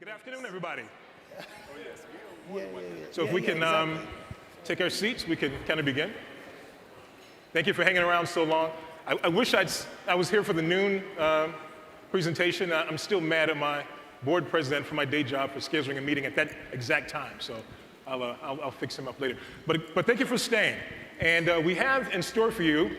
Good afternoon, everybody. Yeah. So if we can take our seats, we can kind of begin. Thank you for hanging around so long. I wish I was here for the noon presentation. I'm still mad at my board president for my day job for scheduling a meeting at that exact time. So I'll fix him up later. But thank you for staying. And we have in store for you,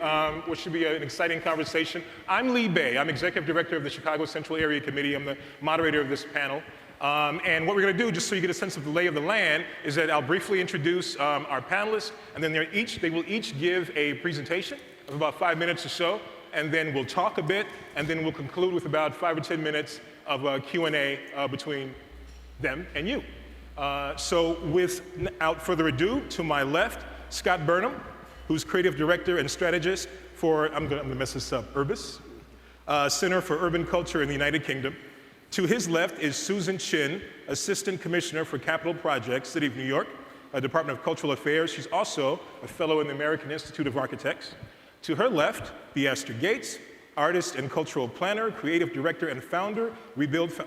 what should be an exciting conversation. I'm Lee Bay. I'm Executive Director of the Chicago Central Area Committee. I'm the moderator of this panel. And what we're going to do, just so you get a sense of the lay of the land, is that I'll briefly introduce our panelists, and then they will each give a presentation of about 5 minutes or so, and then we'll talk a bit, and then we'll conclude with about 5 or 10 minutes of Q&A between them and you. So without further ado, to my left, Scott Burnham, who's Creative Director and Strategist for, I'm going to mess this up, URBIS, Center for Urban Culture in the United Kingdom. To his left is Susan Chin, Assistant Commissioner for Capital Projects, City of New York, Department of Cultural Affairs. She's also a fellow in the American Institute of Architects. To her left, Theaster Gates, artist and cultural planner, creative director and founder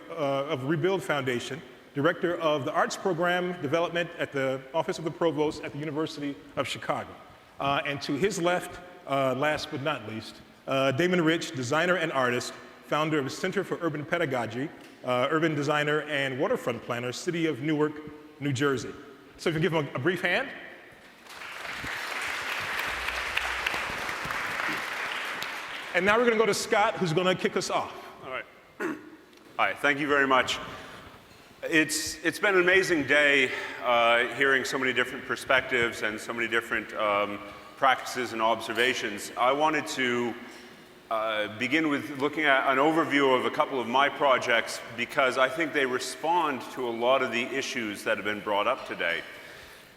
of Rebuild Foundation, director of the arts program development at the Office of the Provost at the University of Chicago. And to his left, last but not least, Damon Rich, designer and artist, founder of the Center for Urban Pedagogy, urban designer and waterfront planner, City of Newark, New Jersey. So if you give him a brief hand. And now we're going to go to Scott, who's going to kick us off. All right. Hi, thank you very much. It's been an amazing day hearing so many different perspectives and so many different practices and observations. I wanted to begin with looking at an overview of a couple of my projects because I think they respond to a lot of the issues that have been brought up today.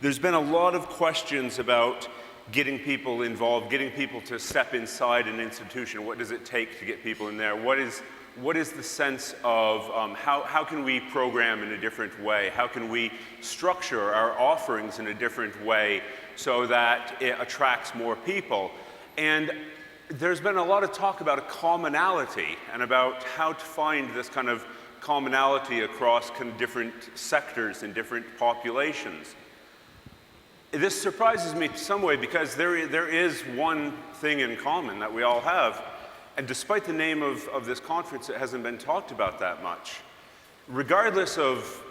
There's been a lot of questions about getting people involved, getting people to step inside an institution. What does it take to get people in there? What is the sense of how can we program in a different way? How can we structure our offerings in a different way so that it attracts more people? And there's been a lot of talk about a commonality and about how to find this kind of commonality across kind of different sectors and different populations. This surprises me in some way because there is one thing in common that we all have, and despite the name of this conference, it hasn't been talked about that much. Regardless of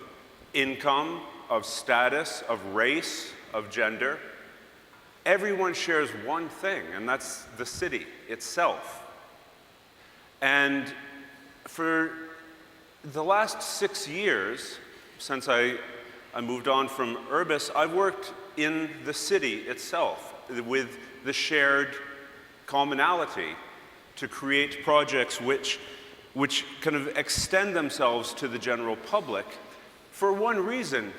income, of status, of race, of gender, everyone shares one thing, and that's the city itself. And for the last 6 years, since I moved on from URBIS, I've worked in the city itself with the shared commonality to create projects which kind of extend themselves to the general public for one reason.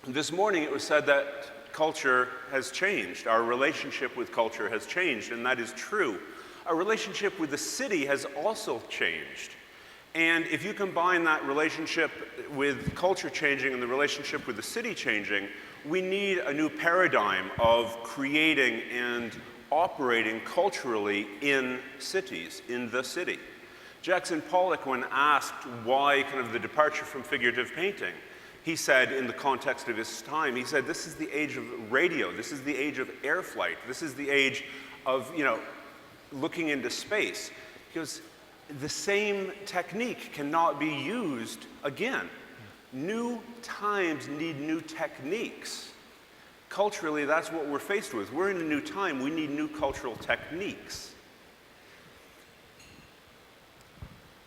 This morning it was said that culture has changed. Our relationship with culture has changed, and that is true. Our relationship with the city has also changed. And if you combine that relationship with culture changing and the relationship with the city changing, we need a new paradigm of creating and operating culturally in cities, in the city. Jackson Pollock, when asked why kind of the departure from figurative painting, he said, in the context of his time, he said, this is the age of radio, this is the age of air flight, this is the age of, looking into space. He goes, the same technique cannot be used again. New times need new techniques. Culturally, that's what we're faced with. We're in a new time, we need new cultural techniques.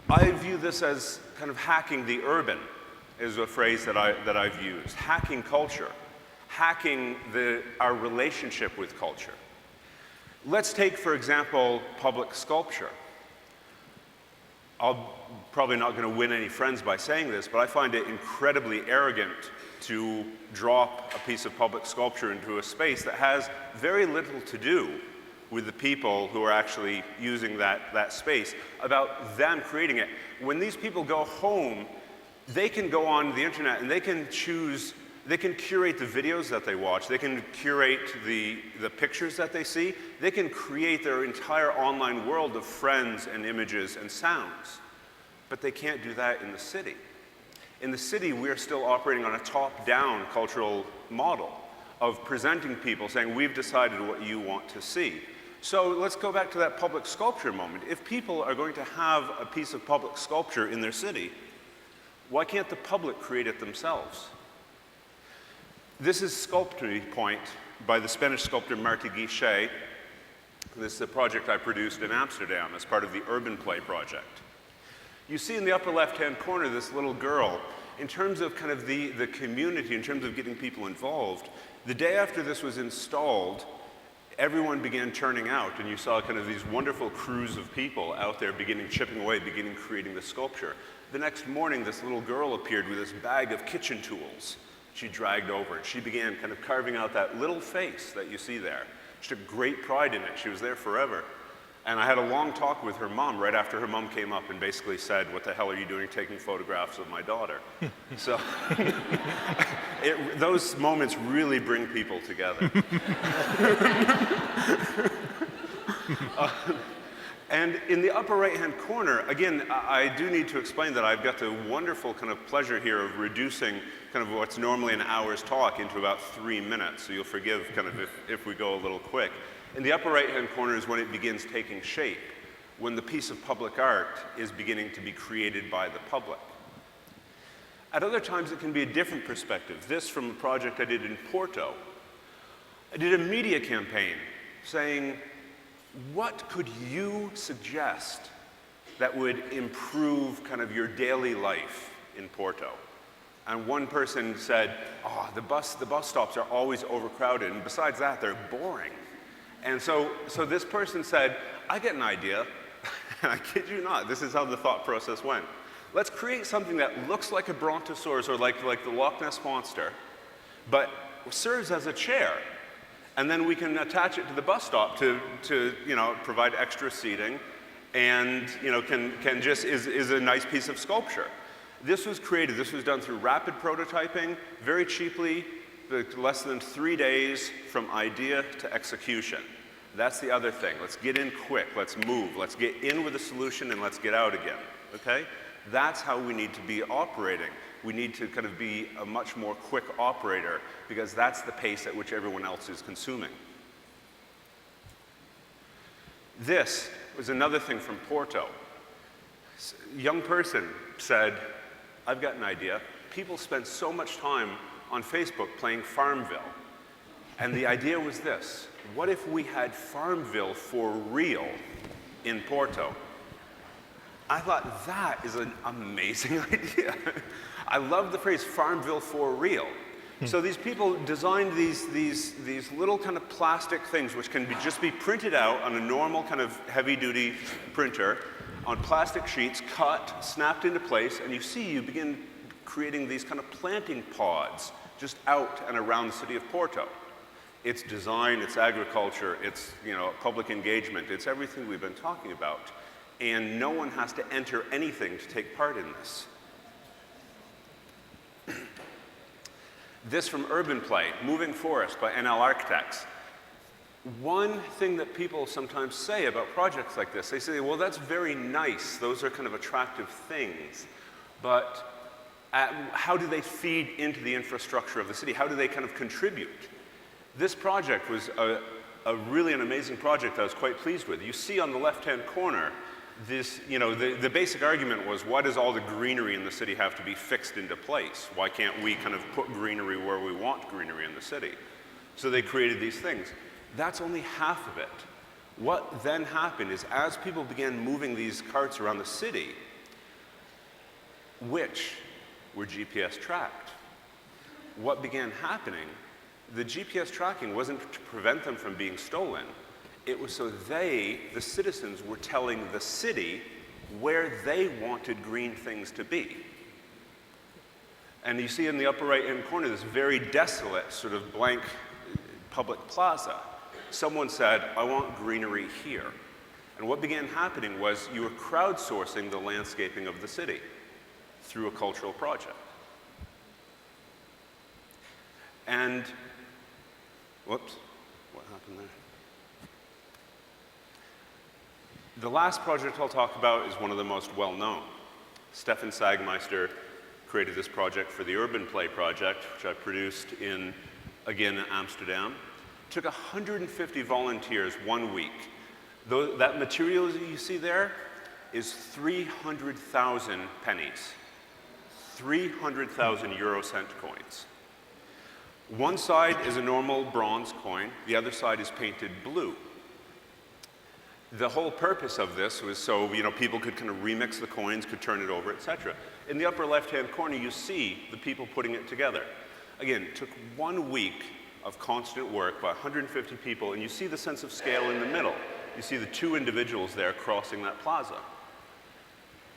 I view this as kind of hacking the urban, is a phrase that I've used. Hacking culture, hacking our relationship with culture. Let's take, for example, public sculpture. I'm probably not going to win any friends by saying this, but I find it incredibly arrogant to drop a piece of public sculpture into a space that has very little to do with the people who are actually using that space, about them creating it. When these people go home, they can go on the internet and they can curate the videos that they watch, they can curate the pictures that they see, they can create their entire online world of friends and images and sounds. But they can't do that in the city. In the city, we're still operating on a top-down cultural model of presenting people, saying, we've decided what you want to see. So let's go back to that public sculpture moment. If people are going to have a piece of public sculpture in their city, why can't the public create it themselves? This is Sculpture Point by the Spanish sculptor Martí Guixé. This is a project I produced in Amsterdam as part of the Urban Play project. You see in the upper left-hand corner this little girl. In terms of kind of the community, in terms of getting people involved, the day after this was installed, everyone began turning out, and you saw kind of these wonderful crews of people out there chipping away, beginning creating the sculpture. The next morning, this little girl appeared with this bag of kitchen tools she dragged over, and she began kind of carving out that little face that you see there. She took great pride in it. She was there forever. And I had a long talk with her mom right after her mom came up and basically said, what the hell are you doing taking photographs of my daughter? So those moments really bring people together. And in the upper right-hand corner, again, I do need to explain that I've got the wonderful kind of pleasure here of reducing kind of what's normally an hour's talk into about 3 minutes. So you'll forgive kind of if we go a little quick. In the upper right-hand corner is when it begins taking shape, when the piece of public art is beginning to be created by the public. At other times, it can be a different perspective. This from a project I did in Porto. I did a media campaign saying, what could you suggest that would improve kind of your daily life in Porto? And one person said, oh, the bus stops are always overcrowded, and besides that, they're boring. And so this person said, I get an idea, and I kid you not, this is how the thought process went. Let's create something that looks like a brontosaurus or like the Loch Ness Monster, but serves as a chair. And then we can attach it to the bus stop to provide extra seating, and is a nice piece of sculpture. This was done through rapid prototyping, very cheaply, less than 3 days from idea to execution. That's the other thing. Let's get in quick, let's move, let's get in with a solution and let's get out again, okay? That's how we need to be operating. We need to kind of be a much more quick operator because that's the pace at which everyone else is consuming. This was another thing from Porto. A young person said, I've got an idea. People spend so much time on Facebook playing Farmville. And the idea was this: what if we had Farmville for real in Porto? I thought that is an amazing idea. I love the phrase Farmville for real. So these people designed these little kind of plastic things which can just be printed out on a normal kind of heavy-duty printer on plastic sheets, cut, snapped into place, and you begin creating these kind of planting pods just out and around the city of Porto. It's design, it's agriculture, it's public engagement, it's everything we've been talking about. And no one has to enter anything to take part in this. This from Urban Play, Moving Forest by NL Architects. One thing that people sometimes say about projects like this, they say, well, that's very nice. Those are kind of attractive things. But how do they feed into the infrastructure of the city? How do they kind of contribute? This project was really an amazing project I was quite pleased with. You see on the left-hand corner, this, the basic argument was, why does all the greenery in the city have to be fixed into place? Why can't we kind of put greenery where we want greenery in the city? So they created these things. That's only half of it. What then happened is, as people began moving these carts around the city, which were GPS tracked, what began happening, the GPS tracking wasn't to prevent them from being stolen. It was so the citizens were telling the city where they wanted green things to be. And you see in the upper right-hand corner this very desolate, sort of blank public plaza. Someone said, I want greenery here. And what began happening was you were crowdsourcing the landscaping of the city through a cultural project. And, whoops, what happened there? The last project I'll talk about is one of the most well-known. Stefan Sagmeister created this project for the Urban Play Project, which I produced in, again, Amsterdam. It took 150 volunteers 1 week. That material that you see there is 300,000 pennies, 300,000 Eurocent coins. One side is a normal bronze coin, the other side is painted blue. The whole purpose of this was so people could kind of remix the coins, could turn it over, etc. In the upper left-hand corner, you see the people putting it together. Again, it took 1 week of constant work by 150 people, and you see the sense of scale in the middle. You see the two individuals there crossing that plaza.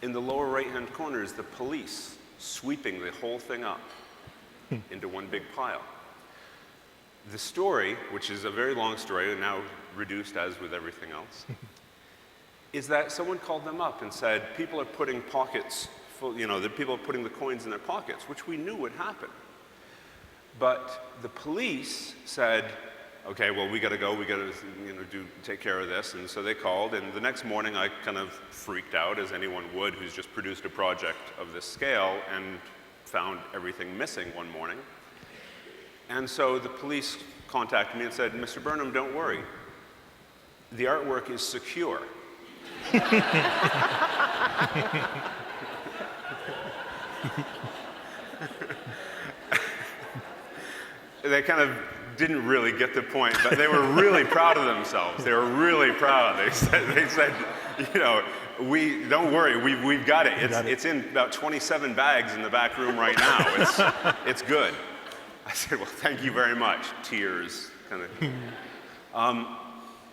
In the lower right-hand corner is the police sweeping the whole thing up into one big pile. The story, which is a very long story, and now reduced as with everything else, is that someone called them up and said, people are putting pockets full, that people are putting the coins in their pockets, which we knew would happen. But the police said, okay, well, we got to go, we got to take care of this. And so they called, and the next morning I kind of freaked out, as anyone would who's just produced a project of this scale, and found everything missing one morning. And so the police contacted me and said, Mr. Burnham, don't worry. The artwork is secure. They kind of didn't really get the point, but they were really proud of themselves. They were really proud. They said, don't worry, we've got it. It's in about 27 bags in the back room right now. It's good. I said, well, thank you very much. Tears, kind of.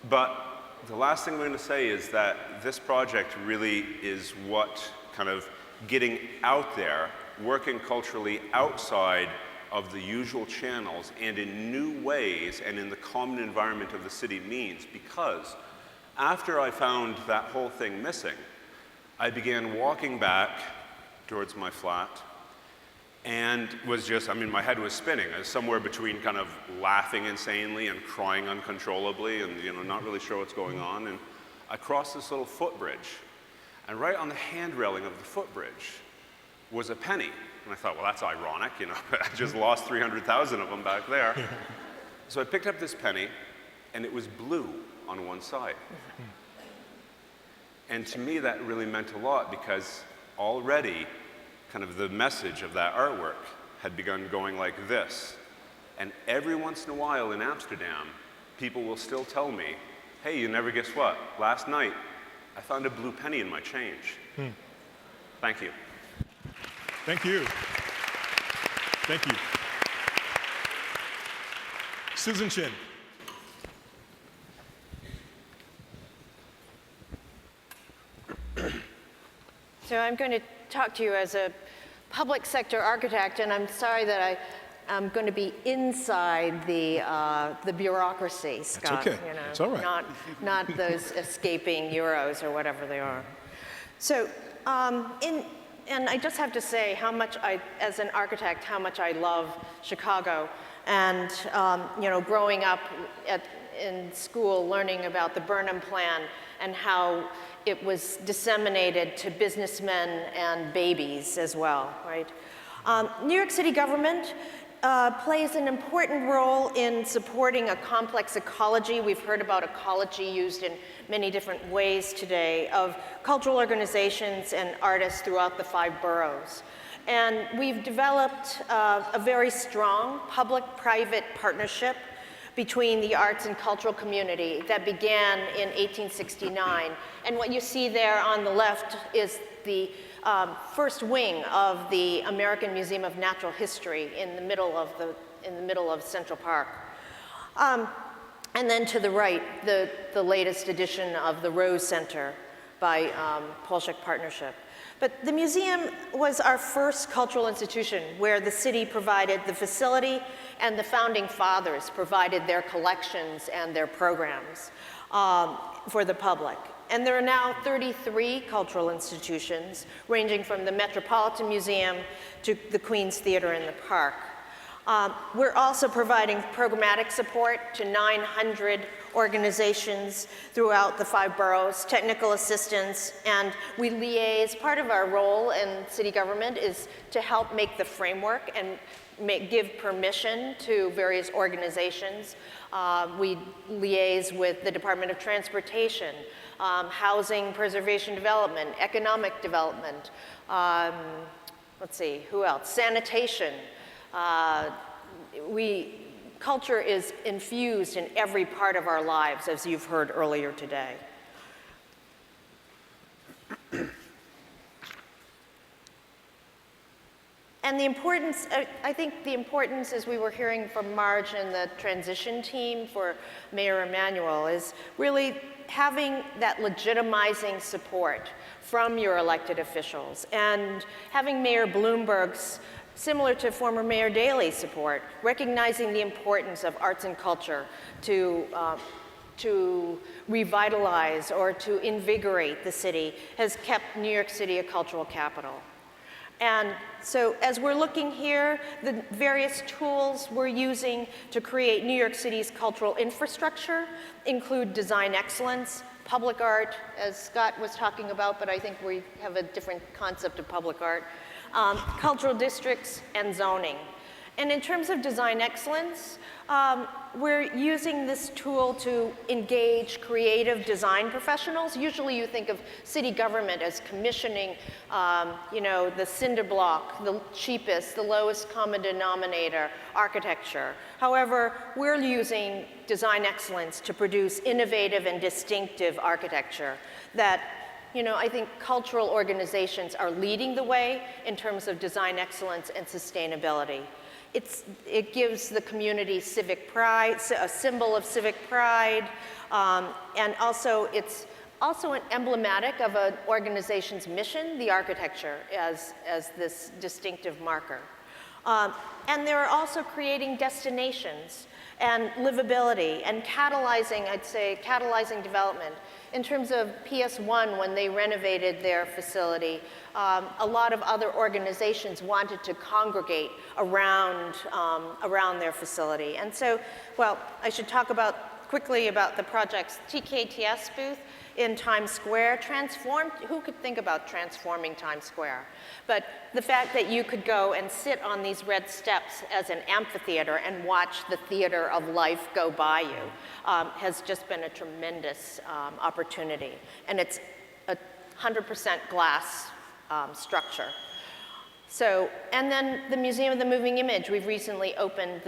But the last thing I'm going to say is that this project really is what kind of getting out there, working culturally outside of the usual channels and in new ways and in the common environment of the city means. Because after I found that whole thing missing, I began walking back towards my flat, and was just, my head was spinning. I was somewhere between kind of laughing insanely and crying uncontrollably and, not really sure what's going on. And I crossed this little footbridge. And right on the hand railing of the footbridge was a penny. And I thought, well, that's ironic, I just lost 300,000 of them back there. So I picked up this penny, and it was blue on one side. And to me, that really meant a lot, because already kind of the message of that artwork had begun going like this. And every once in a while in Amsterdam, people will still tell me, hey, you never guess what? Last night, I found a blue penny in my change. Thank you. Thank you. Thank you. Susan Chin. So I'm going to talk to you as a public sector architect, and I'm sorry that I'm going to be inside the bureaucracy, Scott. That's okay. It's all right. Not those escaping euros or whatever they are. So, and I just have to say how much as an architect, how much I love Chicago, and growing up in school, learning about the Burnham plan and how it was disseminated to businessmen and babies as well, right? New York City government plays an important role in supporting a complex ecology. We've heard about ecology used in many different ways today, of cultural organizations and artists throughout the 5 boroughs. And we've developed a very strong public-private partnership between the arts and cultural community that began in 1869. And what you see there on the left is the first wing of the American Museum of Natural History in the middle of Central Park. And then to the right, the latest edition of the Rose Center by Polshek Partnership. But the museum was our first cultural institution where the city provided the facility and the founding fathers provided their collections and their programs for the public. And there are now 33 cultural institutions, ranging from the Metropolitan Museum to the Queen's Theater in the Park. We're also providing programmatic support to 900 organizations throughout the 5 boroughs, technical assistance, and we liaise. Part of our role in city government is to help make the framework and give permission to various organizations. We liaise with the Department of Transportation, Housing Preservation Development, Economic Development, let's see, who else? Sanitation. Culture is infused in every part of our lives, as you've heard earlier today. And the importance, I think the importance, as we were hearing from Marge and the transition team for Mayor Emanuel, is really having that legitimizing support from your elected officials and having Mayor Bloomberg's, similar to former Mayor Daley's support, recognizing the importance of arts and culture to revitalize or to invigorate the city has kept New York City a cultural capital. And so as we're looking here, the various tools we're using to create New York City's cultural infrastructure include design excellence, public art, as Scott was talking about, but I think we have a different concept of public art, cultural districts, and zoning. And in terms of design excellence, we're using this tool to engage creative design professionals. Usually you think of city government as commissioning, the cinder block, the cheapest, the lowest common denominator architecture. However, we're using design excellence to produce innovative and distinctive architecture that I think cultural organizations are leading the way in terms of design excellence and sustainability. It gives the community civic pride, a symbol of civic pride, and also it's also emblematic of an organization's mission, the architecture, as this distinctive marker. And they're also creating destinations and livability and catalyzing development. In terms of PS1, when they renovated their facility, a lot of other organizations wanted to congregate around their facility. And so, I should talk quickly about the project's TKTS booth in Times Square. Who could think about transforming Times Square? But the fact that you could go and sit on these red steps as an amphitheater and watch the theater of life go by you has just been a tremendous opportunity. And it's a 100% glass structure. So, and then the Museum of the Moving Image, we've recently opened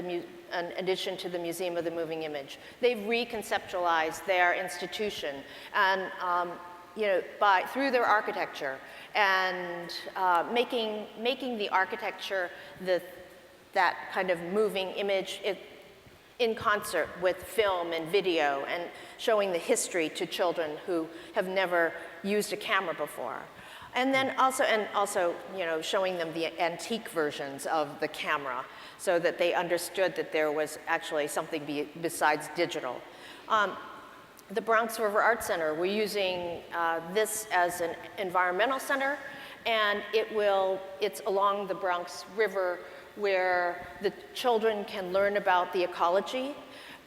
an addition to the Museum of the Moving Image. They've reconceptualized their institution and, through their architecture and making the architecture that kind of moving image in concert with film and video and showing the history to children who have never used a camera before. And then also, showing them the antique versions of the camera so that they understood that there was actually something besides digital. The Bronx River Art Center, we're using this as an environmental center, and it's along the Bronx River where the children can learn about the ecology,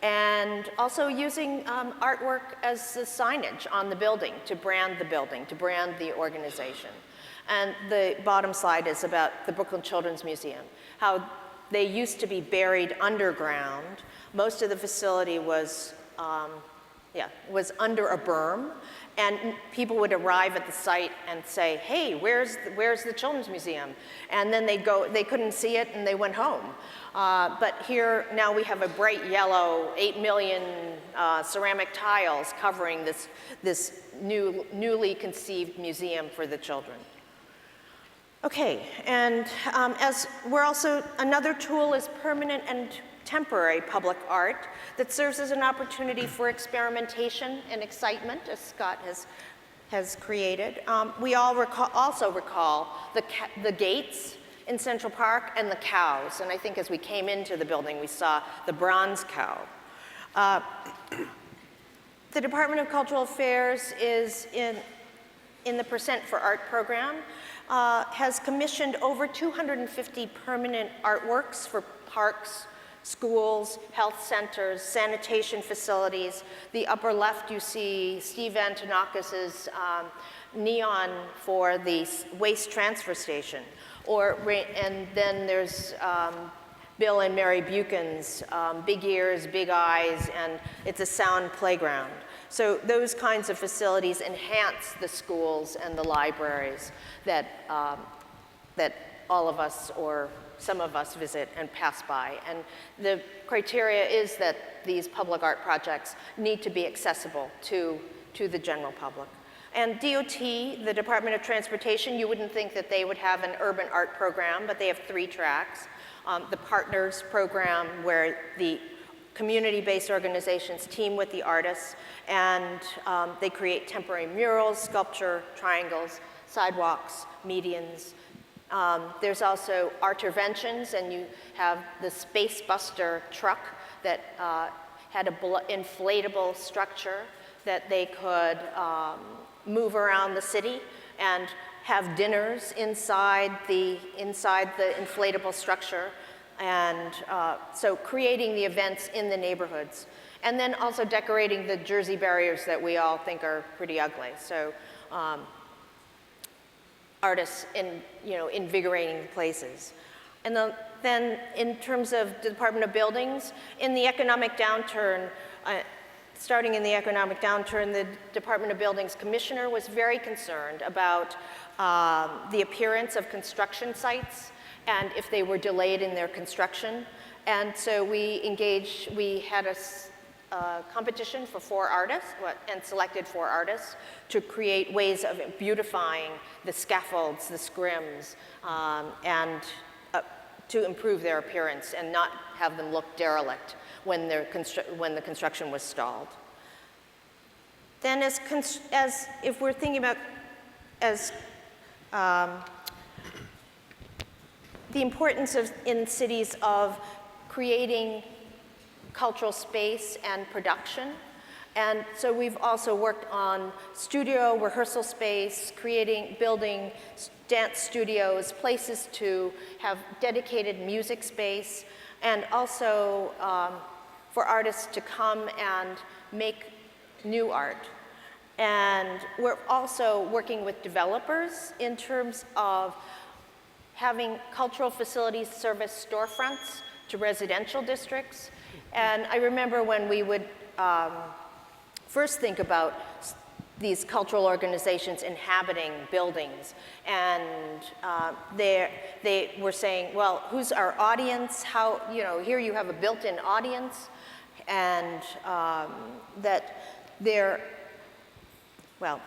and also using artwork as the signage on the building, to brand the organization. And the bottom slide is about the Brooklyn Children's Museum, how they used to be buried underground. Most of the facility was under a berm, and people would arrive at the site and say, hey, where's the Children's Museum? And then they couldn't see it and they went home. But here, now we have a bright yellow, 8 million ceramic tiles covering this newly conceived museum for the children. Okay, and another tool is permanent and temporary public art that serves as an opportunity for experimentation and excitement, as Scott has created. We all also recall the gates in Central Park and the cows, and I think as we came into the building we saw the bronze cow. The Department of Cultural Affairs is in the Percent for Art program. has commissioned over 250 permanent artworks for parks, schools, health centers, sanitation facilities. The upper left, you see Steve Antonakis's neon for the waste transfer station. And then there's Bill and Mary Buchan's Big Ears, Big Eyes, and it's a sound playground. So those kinds of facilities enhance the schools and the libraries that, that all of us or some of us visit and pass by. And the criteria is that these public art projects need to be accessible to the general public. And DOT, the Department of Transportation, you wouldn't think that they would have an urban art program, but they have 3 tracks. The Partners program, where the community-based organizations team with the artists, and they create temporary murals, sculpture, triangles, sidewalks, medians. There's also Arterventions, and you have the Space Buster truck that had an inflatable structure that they could move around the city and have dinners inside the inflatable structure, and so creating the events in the neighborhoods. And then also decorating the Jersey barriers that we all think are pretty ugly. So artists invigorating the places. And then in terms of the Department of Buildings, in the economic downturn, starting in the economic downturn, the Department of Buildings commissioner was very concerned about the appearance of construction sites and if they were delayed in their construction. And so we had a competition for 4 artists and selected 4 artists to create ways of beautifying the scaffolds, the scrims, and to improve their appearance and not have them look derelict when the construction was stalled. Then as if we're thinking about the importance in cities of creating cultural space and production. And so we've also worked on studio, rehearsal space, building dance studios, places to have dedicated music space, and also for artists to come and make new art. And we're also working with developers in terms of having cultural facilities service storefronts to residential districts. And I remember when we would first think about these cultural organizations inhabiting buildings, and they were saying, well, who's our audience? How, here you have a built-in audience, and that that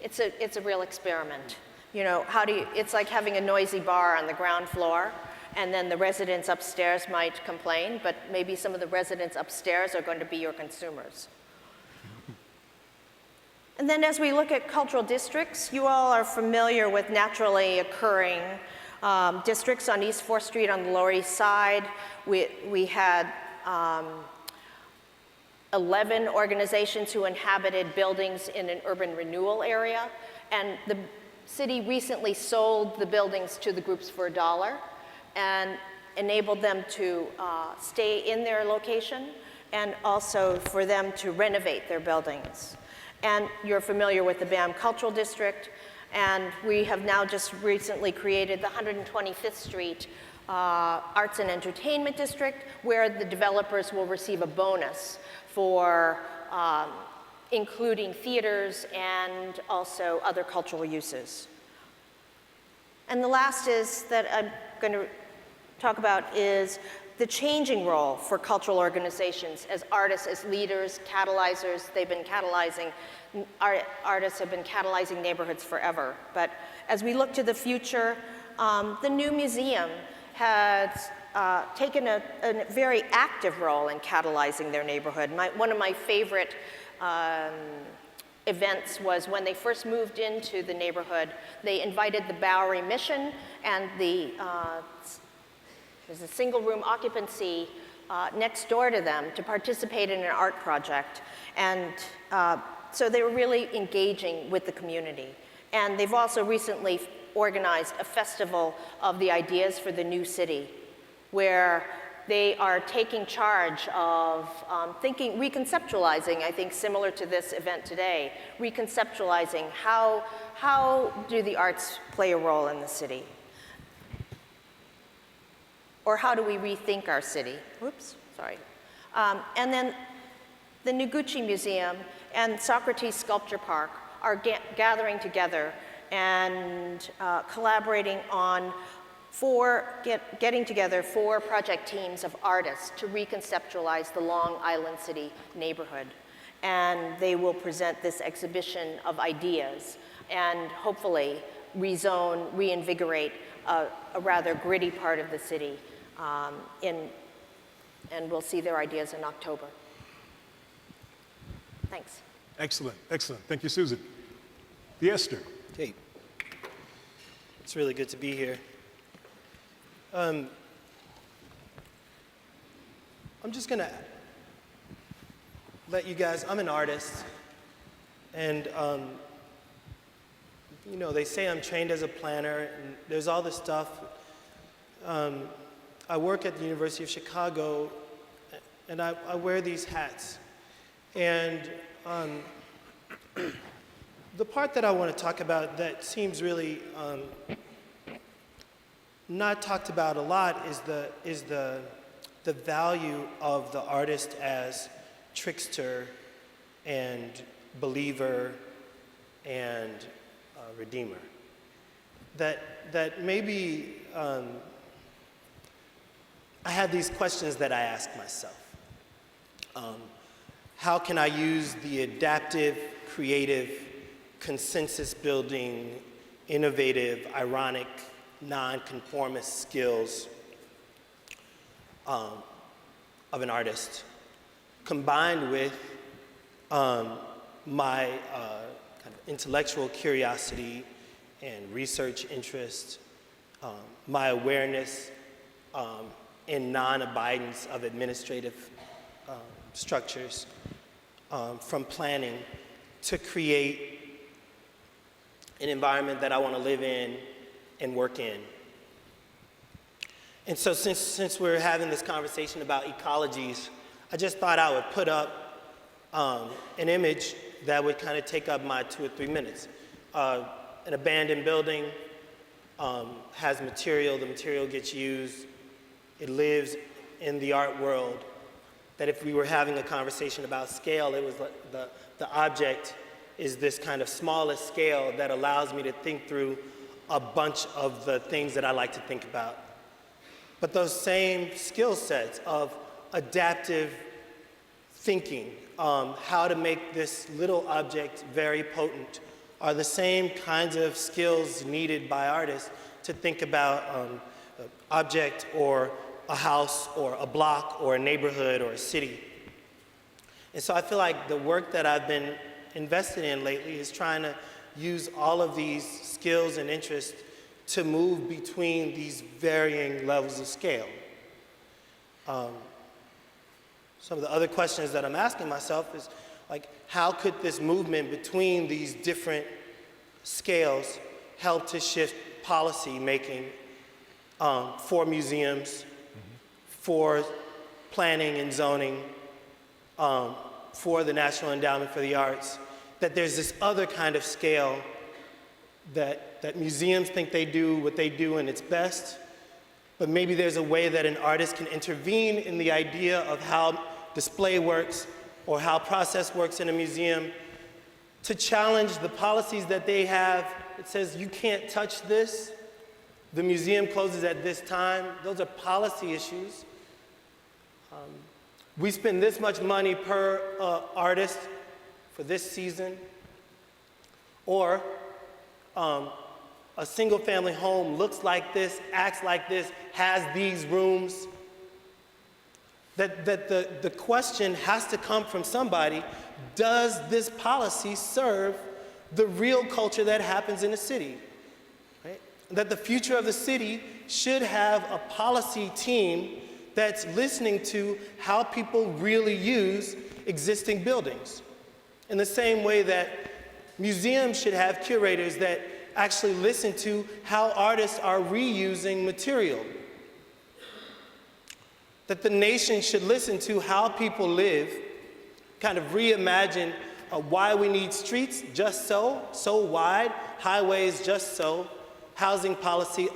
it's a real experiment. It's like having a noisy bar on the ground floor, and then the residents upstairs might complain, but maybe some of the residents upstairs are going to be your consumers. And then as we look at cultural districts, you all are familiar with naturally occurring districts on East 4th Street on the Lower East Side. We had 11 organizations who inhabited buildings in an urban renewal area, and the city recently sold the buildings to the groups for $1 and enabled them to stay in their location, and also for them to renovate their buildings. And you're familiar with the BAM Cultural District, and we have now just recently created the 125th Street Arts and Entertainment District, where the developers will receive a bonus for including theaters and also other cultural uses. And the last is that I'm going to talk about is the changing role for cultural organizations as artists, as leaders, catalyzers. They've been catalyzing, artists have been catalyzing neighborhoods forever. But as we look to the future, the new museum has taken a very active role in catalyzing their neighborhood. One of my favorite events was when they first moved into the neighborhood, they invited the Bowery Mission and there's a single room occupancy next door to them to participate in an art project. And so they were really engaging with the community. And they've also recently organized a festival of the ideas for the new city, where they are taking charge of reconceptualizing, I think similar to this event today, reconceptualizing how do the arts play a role in the city? Or how do we rethink our city? Whoops, sorry. And then the Noguchi Museum and Socrates Sculpture Park are gathering together and collaborating on getting together 4 project teams of artists to reconceptualize the Long Island City neighborhood. And they will present this exhibition of ideas and hopefully reinvigorate a rather gritty part of the city, and we'll see their ideas in October. Thanks. Excellent, excellent. Thank you, Susan. Theaster. Hey, it's really good to be here. I'm just gonna let you guys, I'm an artist, and you know, they say I'm trained as a planner, and there's all this stuff. I work at the University of Chicago, and I wear these hats. And the part that I want to talk about that seems really not talked about a lot is the value of the artist as trickster and believer and redeemer. That maybe I have these questions that I ask myself. How can I use the adaptive, creative, consensus-building, innovative, ironic, non-conformist skills of an artist, combined with my kind of intellectual curiosity and research interest, my awareness in non-abidance of administrative structures, from planning to create an environment that I want to live in and work in. And so since we're having this conversation about ecologies, I just thought I would put up an image that would kind of take up my 2 or 3 minutes. An abandoned building has material, the material gets used, it lives in the art world. That if we were having a conversation about scale, it was the object is this kind of smallest scale that allows me to think through a bunch of the things that I like to think about. But those same skill sets of adaptive thinking, how to make this little object very potent, are the same kinds of skills needed by artists to think about an object or a house or a block or a neighborhood or a city. And so I feel like the work that I've been invested in lately is trying to use all of these skills and interests to move between these varying levels of scale. Some of the other questions that I'm asking myself is, like, how could this movement between these different scales help to shift policy making for museums, for planning and zoning, for the National Endowment for the Arts, that there's this other kind of scale that museums think they do what they do and it's best, but maybe there's a way that an artist can intervene in the idea of how display works or how process works in a museum to challenge the policies that they have. It says you can't touch this, the museum closes at this time. Those are policy issues. We spend this much money per artist for this season, or a single family home looks like this, acts like this, has these rooms. That the question has to come from somebody: does this policy serve the real culture that happens in a city? Right? That the future of the city should have a policy team that's listening to how people really use existing buildings. In the same way that museums should have curators that actually listen to how artists are reusing material. That the nation should listen to how people live, kind of reimagine why we need streets just so wide, highways just so, housing policy,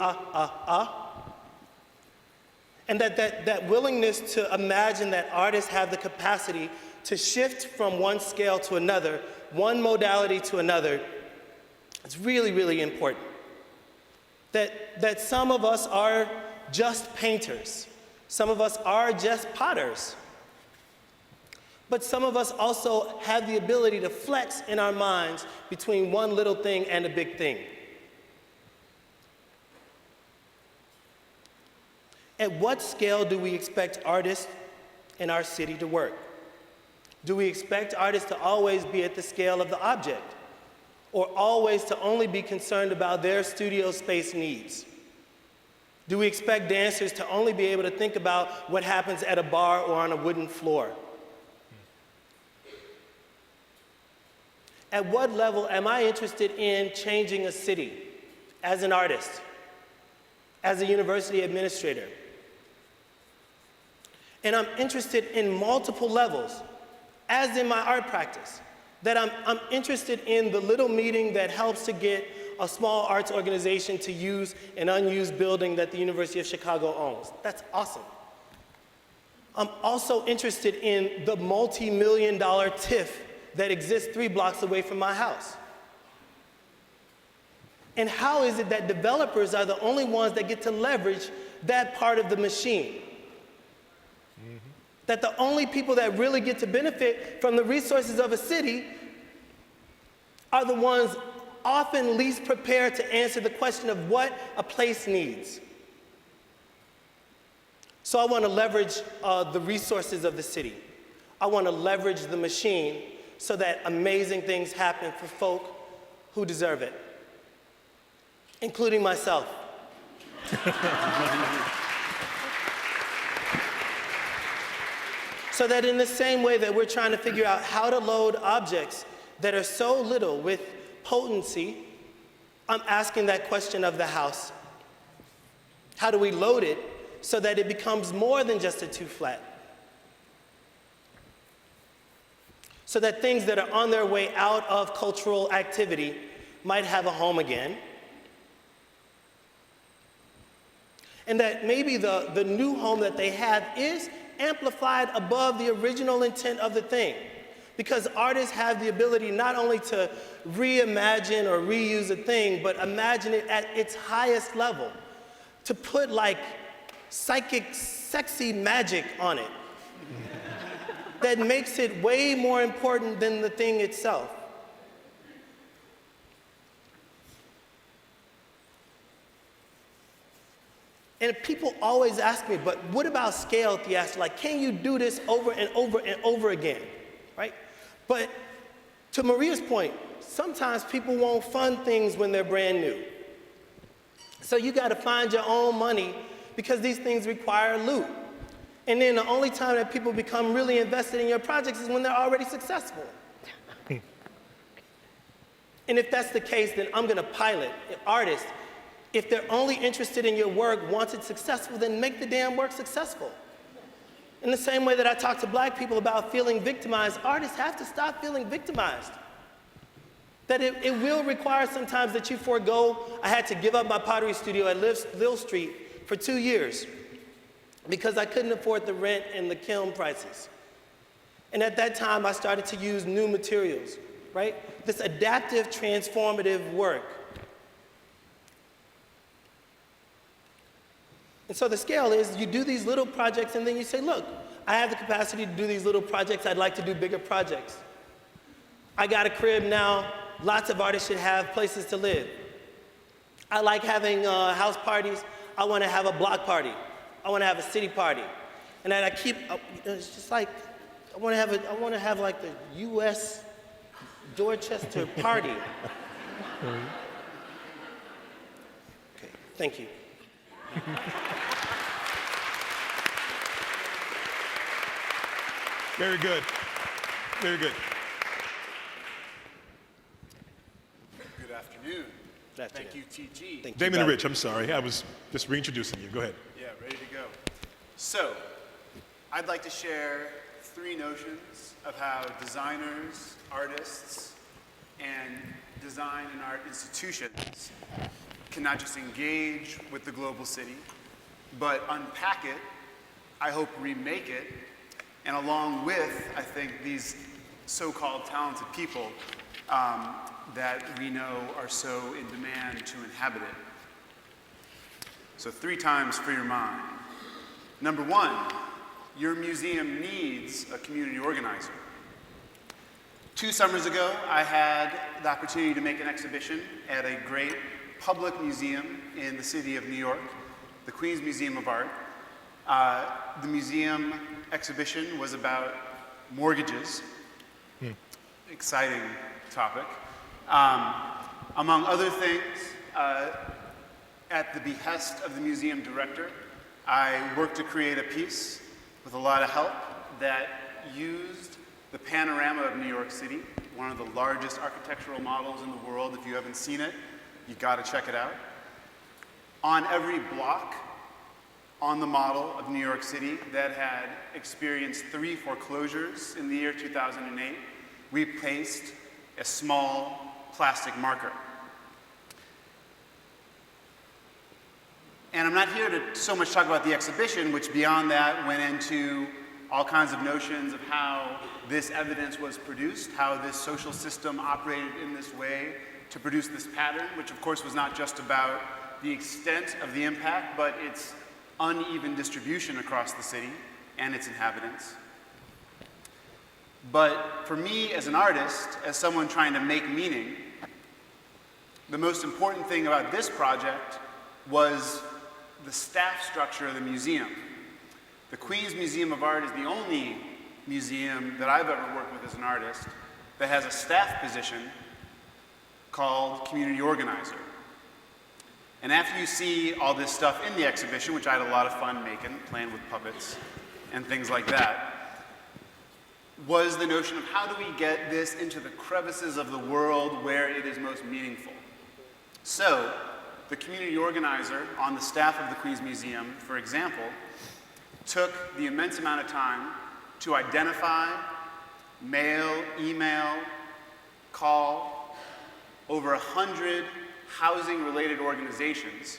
And that willingness to imagine that artists have the capacity to shift from one scale to another, one modality to another, it's really, really important. That some of us are just painters. Some of us are just potters. But some of us also have the ability to flex in our minds between one little thing and a big thing. At what scale do we expect artists in our city to work? Do we expect artists to always be at the scale of the object, or always to only be concerned about their studio space needs? Do we expect dancers to only be able to think about what happens at a bar or on a wooden floor? At what level am I interested in changing a city as an artist, as a university administrator? And I'm interested in multiple levels, as in my art practice, that I'm interested in the little meeting that helps to get a small arts organization to use an unused building that the University of Chicago owns. That's awesome. I'm also interested in the multi-million-dollar TIFF that exists 3 blocks away from my house. And how is it that developers are the only ones that get to leverage that part of the machine? That the only people that really get to benefit from the resources of a city are the ones often least prepared to answer the question of what a place needs. So I want to leverage the resources of the city. I want to leverage the machine so that amazing things happen for folk who deserve it, including myself. So that in the same way that we're trying to figure out how to load objects that are so little with potency, I'm asking that question of the house. How do we load it so that it becomes more than just a 2-flat? So that things that are on their way out of cultural activity might have a home again. And that maybe the new home that they have is amplified above the original intent of the thing. Because artists have the ability not only to reimagine or reuse a thing, but imagine it at its highest level. To put like psychic, sexy magic on it. That makes it way more important than the thing itself. And people always ask me, but what about scale, Theaster? Like, can you do this over and over and over again, right? But to Maria's point, sometimes people won't fund things when they're brand new. So you got to find your own money because these things require loot. And then the only time that people become really invested in your projects is when they're already successful. And if that's the case, then I'm going to pilot artists. If they're only interested in your work, wants it successful, then make the damn work successful. In the same way that I talk to black people about feeling victimized, artists have to stop feeling victimized. That it will require sometimes that you forego. I had to give up my pottery studio at Lil Street for 2 years because I couldn't afford the rent and the kiln prices. And at that time, I started to use new materials, right? This adaptive, transformative work. And so the scale is you do these little projects and then you say, look, I have the capacity to do these little projects. I'd like to do bigger projects. I got a crib now. Lots of artists should have places to live. I like having house parties. I want to have a block party. I want to have a city party. And then it's just like, I want to have like the U.S. Dorchester party. Okay, thank you. Very good. Very good. afternoon. Thank you, TG. Thank you, Damon buddy. Rich, I'm sorry. I was just reintroducing you. Go ahead. Yeah, ready to go. So, I'd like to share 3 notions of how designers, artists, and design and art institutions can not just engage with the global city, but unpack it, I hope remake it, and along with, I think, these so-called talented people that we know are so in demand to inhabit it. So 3 times for your mind. Number 1, your museum needs a community organizer. 2 summers ago, I had the opportunity to make an exhibition at a great public museum in the city of New York, the Queens Museum of Art. The museum exhibition was about mortgages. Exciting topic. Among other things, at the behest of the museum director, I worked to create a piece with a lot of help that used the panorama of New York City, one of the largest architectural models in the world. If you haven't seen it, you got to check it out. On every block on the model of New York City that had experienced 3 foreclosures in the year 2008, we placed a small plastic marker. And I'm not here to so much talk about the exhibition, which beyond that went into all kinds of notions of how this evidence was produced, how this social system operated in this way to produce this pattern, which of course was not just about the extent of the impact, but its uneven distribution across the city and its inhabitants. But for me as an artist, as someone trying to make meaning, the most important thing about this project was the staff structure of the museum. The Queens Museum of Art is the only museum that I've ever worked with as an artist that has a staff position called community organizer. And after you see all this stuff in the exhibition, which I had a lot of fun making, playing with puppets and things like that, was the notion of how do we get this into the crevices of the world where it is most meaningful. So, the community organizer on the staff of the Queens Museum, for example, took the immense amount of time to identify, mail, email, call over 100 housing-related organizations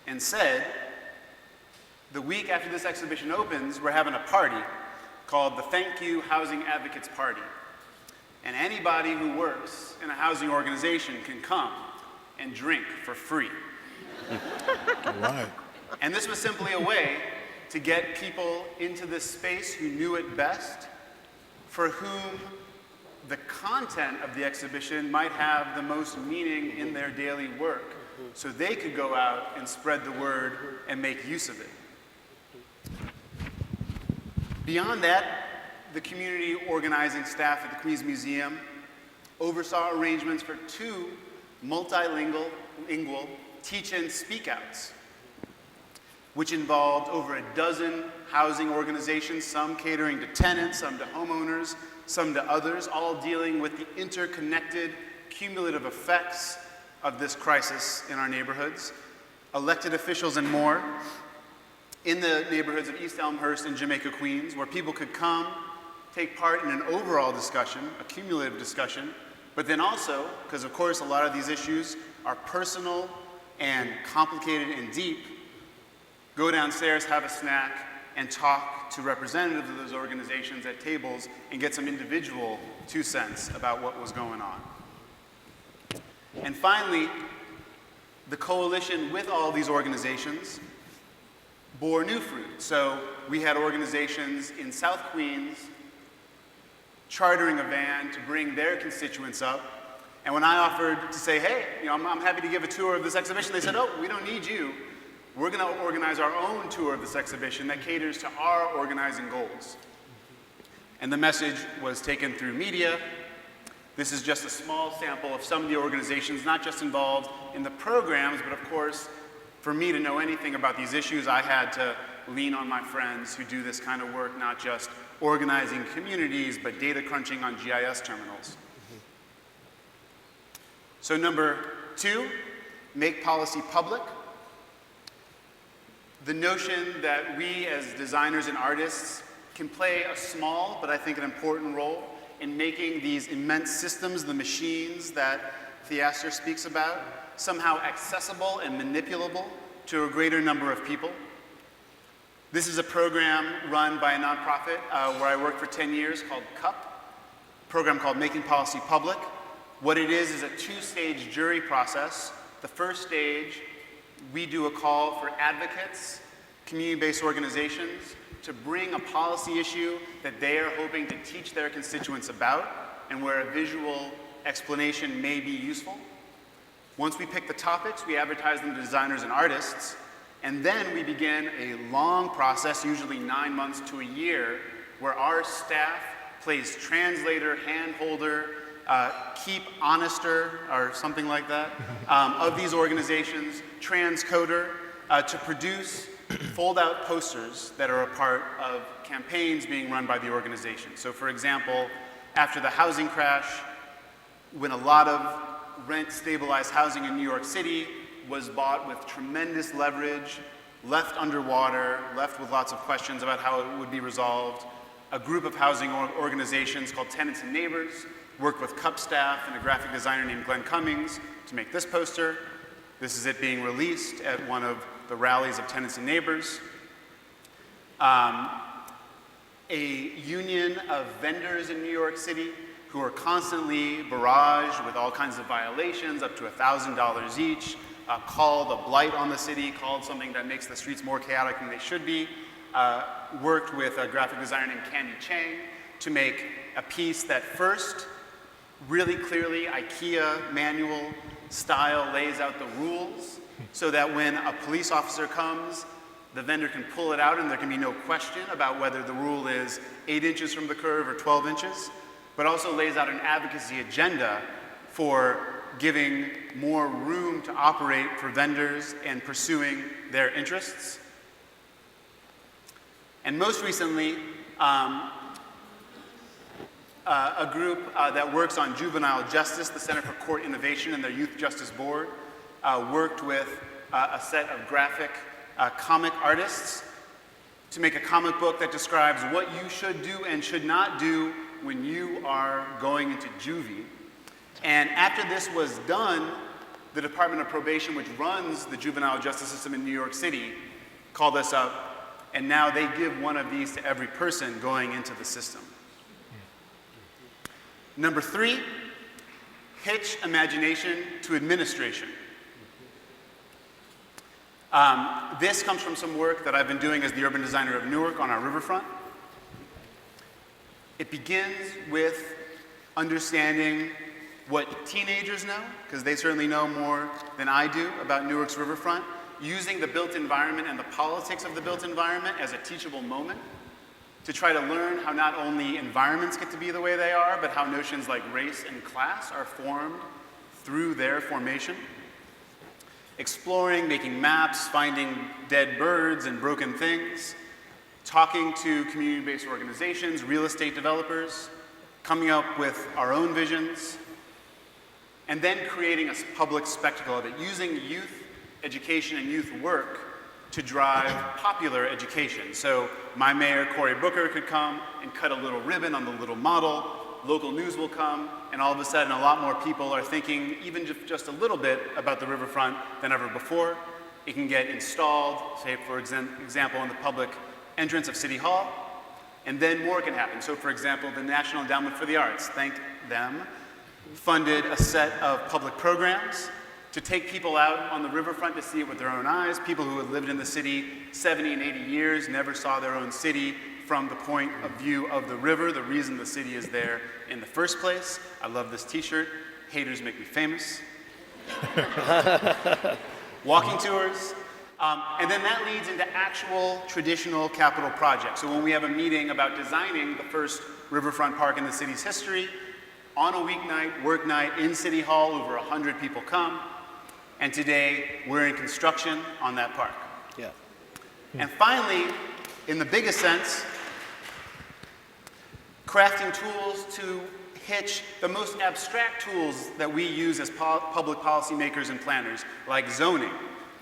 and said, the week after this exhibition opens, we're having a party called the Thank You Housing Advocates Party. And anybody who works in a housing organization can come and drink for free. Right. And this was simply a way to get people into this space who knew it best, for whom the content of the exhibition might have the most meaning in their daily work, so they could go out and spread the word and make use of it. Beyond that, the community organizing staff at the Queens Museum oversaw arrangements for 2 multilingual teach-in speak-outs, which involved over a dozen housing organizations, some catering to tenants, some to homeowners, some to others, all dealing with the interconnected cumulative effects of this crisis in our neighborhoods, elected officials and more, in the neighborhoods of East Elmhurst and Jamaica, Queens, where people could come, take part in an overall discussion, a cumulative discussion, but then also, because of course a lot of these issues are personal and complicated and deep, go downstairs, have a snack, and talk to representatives of those organizations at tables and get some individual 2 cents about what was going on. And finally, the coalition with all these organizations bore new fruit. So we had organizations in South Queens chartering a van to bring their constituents up. And when I offered to say, hey, I'm happy to give a tour of this exhibition, they said, oh, we don't need you. We're going to organize our own tour of this exhibition that caters to our organizing goals. And the message was taken through media. This is just a small sample of some of the organizations, not just involved in the programs, but of course, for me to know anything about these issues, I had to lean on my friends who do this kind of work, not just organizing communities, but data crunching on GIS terminals. So number 2, make policy public. The notion that we as designers and artists can play a small, but I think an important role in making these immense systems, the machines that Theaster speaks about, somehow accessible and manipulable to a greater number of people. This is a program run by a nonprofit where I worked for 10 years called CUP, a program called Making Policy Public. What it is a 2-stage jury process. The first stage, we do a call for advocates, community-based organizations, to bring a policy issue that they are hoping to teach their constituents about and where a visual explanation may be useful. Once we pick the topics, we advertise them to designers and artists, and then we begin a long process, usually 9 months to a year, where our staff plays translator, handholder, keep honester, or something like that, of these organizations, transcoder, to produce fold-out posters that are a part of campaigns being run by the organization. So for example, after the housing crash, when a lot of rent-stabilized housing in New York City was bought with tremendous leverage, left underwater, left with lots of questions about how it would be resolved, a group of housing organizations called Tenants and Neighbors worked with CUP staff and a graphic designer named Glenn Cummings to make this poster. This is it being released at one of the rallies of Tenants and Neighbors. A union of vendors in New York City who are constantly barraged with all kinds of violations, up to $1,000 each, called a blight on the city, called something that makes the streets more chaotic than they should be, worked with a graphic designer named Candy Chang to make a piece that first, really clearly, IKEA manual style lays out the rules so that when a police officer comes, the vendor can pull it out and there can be no question about whether the rule is 8 inches from the curve or 12 inches, but also lays out an advocacy agenda for giving more room to operate for vendors and pursuing their interests. And most recently, a group that works on juvenile justice, the Center for Court Innovation and their Youth Justice Board, worked with a set of graphic comic artists to make a comic book that describes what you should do and should not do when you are going into juvie. And after this was done, the Department of Probation, which runs the juvenile justice system in New York City, called us up, and now they give one of these to every person going into the system. Number 3, hitch imagination to administration. This comes from some work that I've been doing as the urban designer of Newark on our riverfront. It begins with understanding what teenagers know, because they certainly know more than I do about Newark's riverfront, using the built environment and the politics of the built environment as a teachable moment to try to learn how not only environments get to be the way they are, but how notions like race and class are formed through their formation. Exploring, making maps, finding dead birds and broken things, talking to community-based organizations, real estate developers, coming up with our own visions, and then creating a public spectacle of it, using youth education and youth work to drive popular education. So my mayor, Cory Booker, could come and cut a little ribbon on the little model. Local news will come, and all of a sudden a lot more people are thinking even just a little bit about the riverfront than ever before. It can get installed, say for example, in the public entrance of City Hall, and then more can happen. So for example, the National Endowment for the Arts, thank them, funded a set of public programs to take people out on the riverfront to see it with their own eyes. People who had lived in the city 70 and 80 years never saw their own city from the point of view of the river, the reason the city is there in the first place. I love this t-shirt, haters make me famous. Walking tours, and then that leads into actual traditional capital projects. So when we have a meeting about designing the first riverfront park in the city's history, on a weeknight, work night, in City Hall, over 100 people come. And today, we're in construction on that park. Yeah. And finally, in the biggest sense, crafting tools to pitch the most abstract tools that we use as public policymakers and planners, like zoning.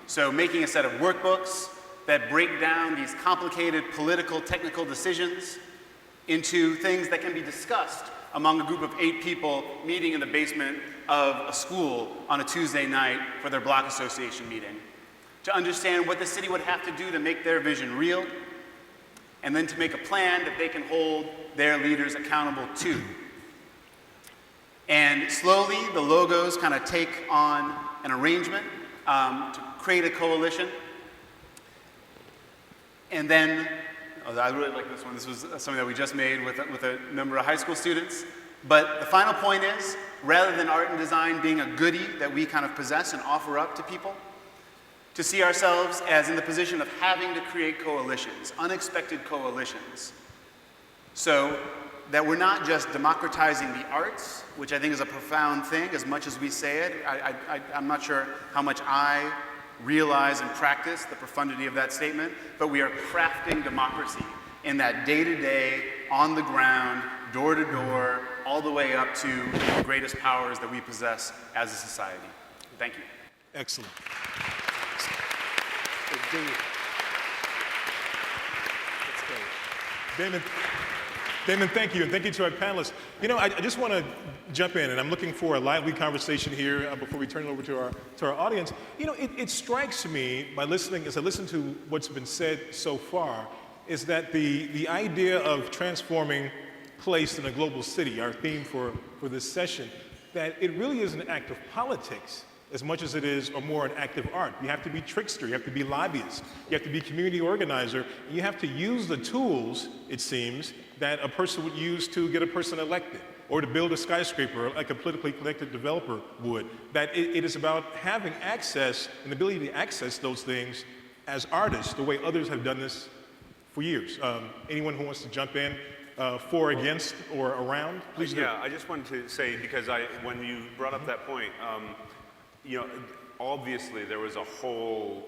So making a set of workbooks that break down these complicated political, technical decisions into things that can be discussed among a group of 8 people meeting in the basement of a school on a Tuesday night for their block association meeting, to understand what the city would have to do to make their vision real, and then to make a plan that they can hold their leaders accountable to. And slowly, the logos kind of take on an arrangement to create a coalition. And then, I really like this one. This was something that we just made with a number of high school students. But the final point is, rather than art and design being a goodie that we kind of possess and offer up to people, to see ourselves as in the position of having to create coalitions, unexpected coalitions, so that we're not just democratizing the arts, which I think is a profound thing as much as we say it. I'm not sure how much I realize and practice the profundity of that statement, but we are crafting democracy in that day-to-day, on the ground, door-to-door, all the way up to the greatest powers that we possess as a society. Thank you. Excellent. Damon, thank you, and thank you to our panelists. You know, I just want to jump in, and I'm looking for a lively conversation here before we turn it over to our audience. You know, it strikes me by listening, as I listen to what's been said so far, is that the idea of transforming place in a global city, our theme for this session, that it really is an act of politics as much as it is, or more, an act of art. You have to be trickster, you have to be lobbyist, you have to be community organizer, and you have to use the tools, it seems, that a person would use to get a person elected, or to build a skyscraper like a politically connected developer would. That it is about having access and the ability to access those things as artists, the way others have done this for years. Anyone who wants to jump in, for, against, or around, please do. Yeah, I just wanted to say, because when you brought up that point, you know, obviously there was a whole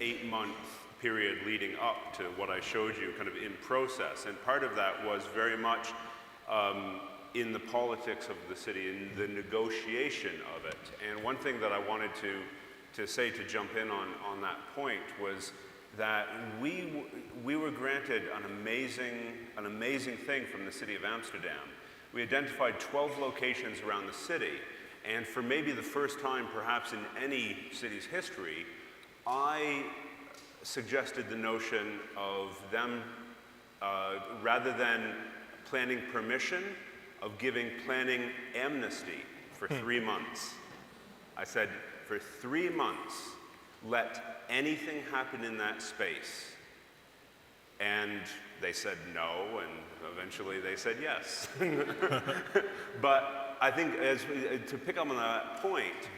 8-month period leading up to what I showed you kind of in process. And part of that was very much in the politics of the city, in the negotiation of it. And one thing that I wanted to say, to jump in on that point, was that we were granted an amazing thing from the city of Amsterdam. We identified 12 locations around the city. And for maybe the first time, perhaps in any city's history, I suggested the notion of them, rather than planning permission, of giving planning amnesty for 3 months. I said, for 3 months, let anything happen in that space. And they said no, and eventually they said yes. But I think, to pick up on that point,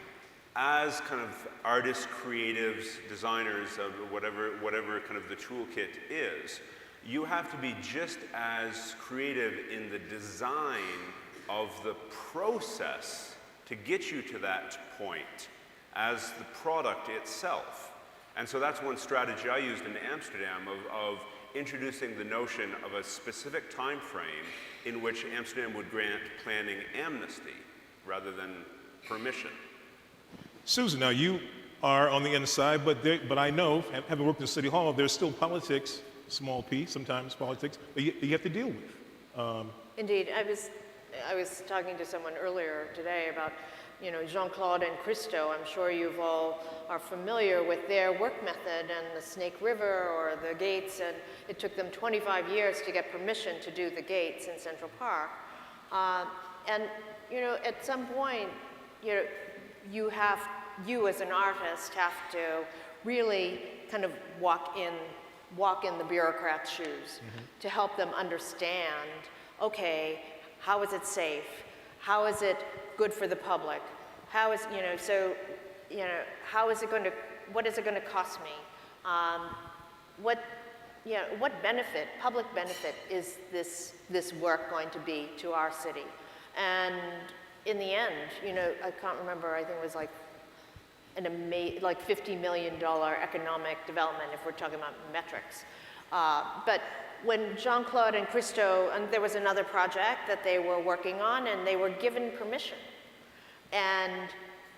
as kind of artists, creatives, designers, of whatever kind of the toolkit is, you have to be just as creative in the design of the process to get you to that point as the product itself. And so that's one strategy I used in Amsterdam of introducing the notion of a specific time frame in which Amsterdam would grant planning amnesty rather than permission. Susan, now you are on the inside, but I know, having worked in City Hall, there's still politics, small p, sometimes politics, that you have to deal with. Indeed, I was talking to someone earlier today about, you know, Jean-Claude and Christo. I'm sure you've all are familiar with their work method and the Snake River or the gates, and it took them 25 years to get permission to do the gates in Central Park. And, you know, at some point, you know, you as an artist have to really kind of walk in the bureaucrat's shoes to help them understand, okay, how is it safe? How is it good for the public? How is, you know, so, you know, how is it going to, what is it going to cost me? What benefit, public benefit is this work going to be to our city? And in the end, you know, I can't remember, I think it was like like $50 million economic development if we're talking about metrics. But when Jean-Claude and Christo, and there was another project that they were working on, and they were given permission. And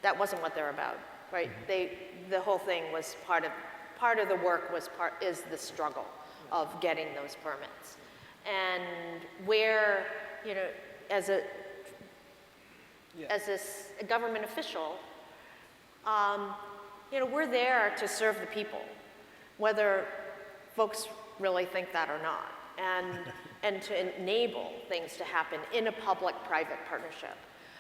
that wasn't what they're about, right? The whole thing was part of the work is the struggle of getting those permits. And where, you know, as a government official, you know, we're there to serve the people, whether folks really think that or not, and to enable things to happen in a public-private partnership.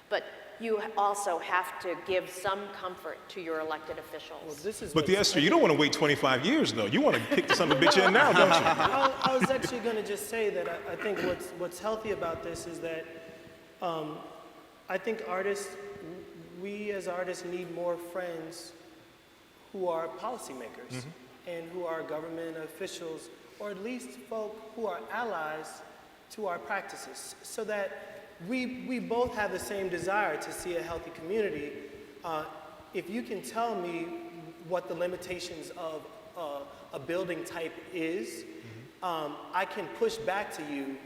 But you also have to give some comfort to your elected officials. But Theaster, you don't want to wait 25 years, though. You want to kick the son of a bitch in now, don't you? I was actually going to just say that I think what's healthy about this is that I think we as artists need more friends who are policymakers and who are government officials, or at least folk who are allies to our practices, so that we both have the same desire to see a healthy community. If you can tell me what the limitations of a building type is, I can push back to you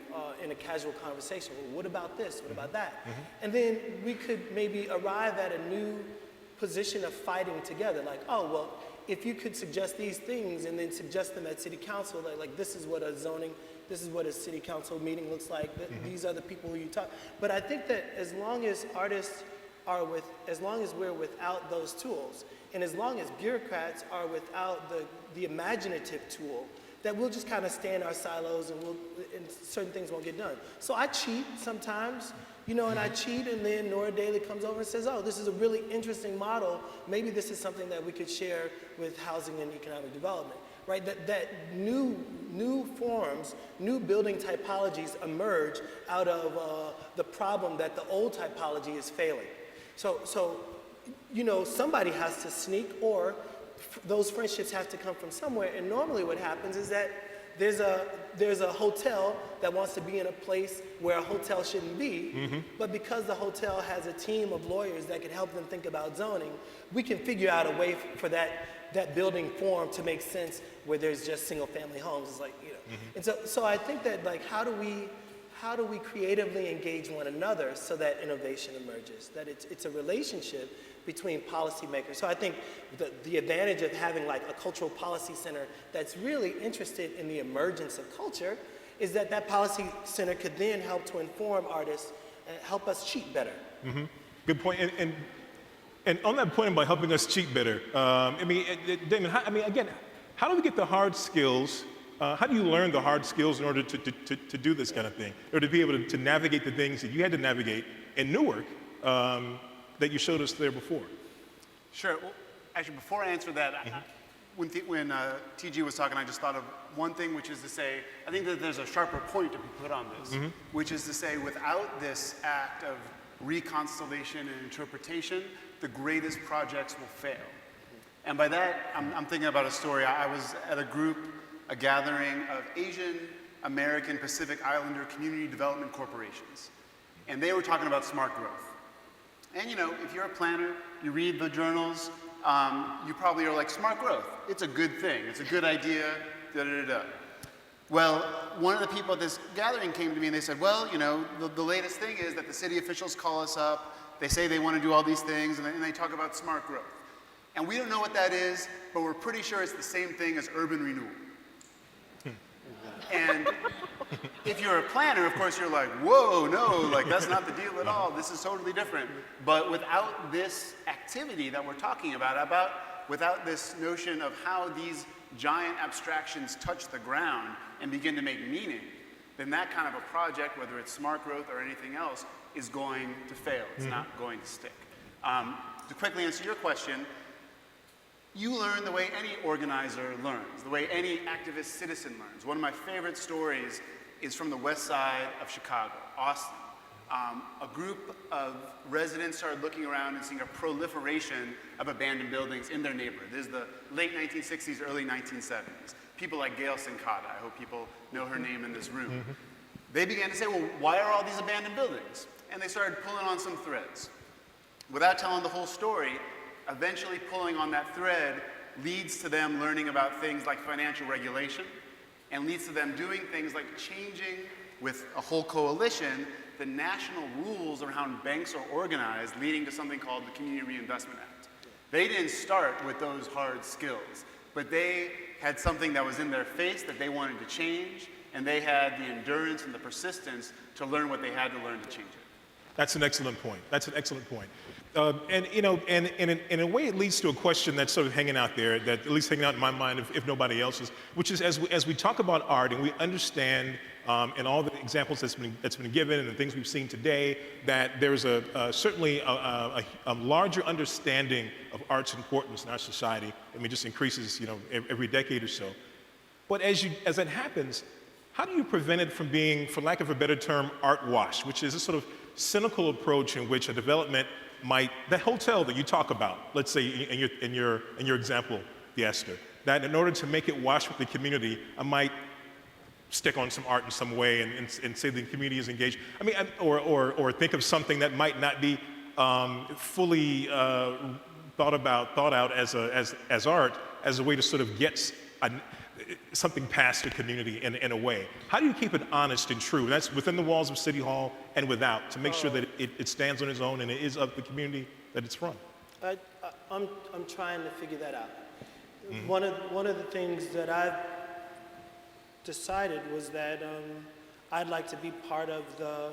in a casual conversation. Well, what about this? What about that? And then we could maybe arrive at a new position of fighting together. Like, oh, well, if you could suggest these things and then suggest them at city council, like this is what a city council meeting looks like. These are the people who you talk. But I think that as long as artists as long as we're without those tools, and as long as bureaucrats are without the imaginative tool, that we'll just kind of stay in our silos and certain things won't get done. So I cheat sometimes, you know, and I cheat, and then Nora Daly comes over and says, oh, this is a really interesting model. Maybe this is something that we could share with housing and economic development, right? That new forms, new building typologies emerge out of the problem that the old typology is failing. So, you know, somebody has to sneak, or those friendships have to come from somewhere. And normally what happens is that there's a hotel that wants to be in a place where a hotel shouldn't be, but because the hotel has a team of lawyers that can help them think about zoning, we can figure out a way for that building form to make sense where there's just single family homes. It's like, you know. And so I think that, like, how do we creatively engage one another so that innovation emerges, that it's a relationship between policymakers. So I think the advantage of having like a cultural policy center that's really interested in the emergence of culture is that policy center could then help to inform artists and help us cheat better. Good point. And on that point about helping us cheat better, I mean, Damon, again, how do we get the hard skills? How do you learn the hard skills in order to do this kind of thing, or to be able to navigate the things that you had to navigate in Newark that you showed us there before? Sure. Well, actually, before I answer that, when TG was talking, I just thought of one thing, which is to say, I think that there's a sharper point to be put on this, which is to say, without this act of reconstellation and interpretation, the greatest projects will fail. And by that, I'm thinking about a story. I was at a gathering of Asian American Pacific Islander community development corporations. And they were talking about smart growth. And you know, if you're a planner, you read the journals, you probably are like, smart growth, it's a good thing, it's a good idea, da-da-da-da. Well, one of the people at this gathering came to me and they said, well, you know, the latest thing is that the city officials call us up, they say they want to do all these things, and they talk about smart growth. And we don't know what that is, but we're pretty sure it's the same thing as urban renewal. And if you're a planner, of course, you're like, whoa, no, like that's not the deal at all. This is totally different. But without this activity that we're talking about, without this notion of how these giant abstractions touch the ground and begin to make meaning, then that kind of a project, whether it's smart growth or anything else, is going to fail. It's not going to stick. To quickly answer your question, you learn the way any organizer learns, the way any activist citizen learns. One of my favorite stories is from the west side of Chicago, Austin. A group of residents started looking around and seeing a proliferation of abandoned buildings in their neighborhood. This is the late 1960s, early 1970s. People like Gail Sincata, I hope people know her name in this room. They began to say, well, why are all these abandoned buildings? And they started pulling on some threads. Without telling the whole story, eventually pulling on that thread leads to them learning about things like financial regulation, and leads to them doing things like changing with a whole coalition the national rules around banks are organized, leading to something called the Community Reinvestment Act. They didn't start with those hard skills, but they had something that was in their face that they wanted to change, and they had the endurance and the persistence to learn what they had to learn to change it. That's an excellent point. That's an excellent point. And you know, and in a way, it leads to a question that's sort of hanging out there, that at least hanging out in my mind, if nobody else's, which is as we talk about art and we understand, and all the examples that's been given and the things we've seen today, that there's certainly a larger understanding of art's importance in our society. I mean, it just increases, you know, every decade or so. But as that happens, how do you prevent it from being, for lack of a better term, art wash, which is a sort of cynical approach in which a development might, that hotel that you talk about, let's say in your example, Theaster, that in order to make it wash with the community, I might stick on some art in some way and say the community is engaged. I mean, or think of something that might not be fully thought out as art, as a way to sort of get something past the community in a way. How do you keep it honest and true? That's within the walls of City Hall and without, to make sure that it stands on its own and it is of the community that it's from. I'm trying to figure that out. Mm-hmm. One of the things that I've decided was that I'd like to be part of the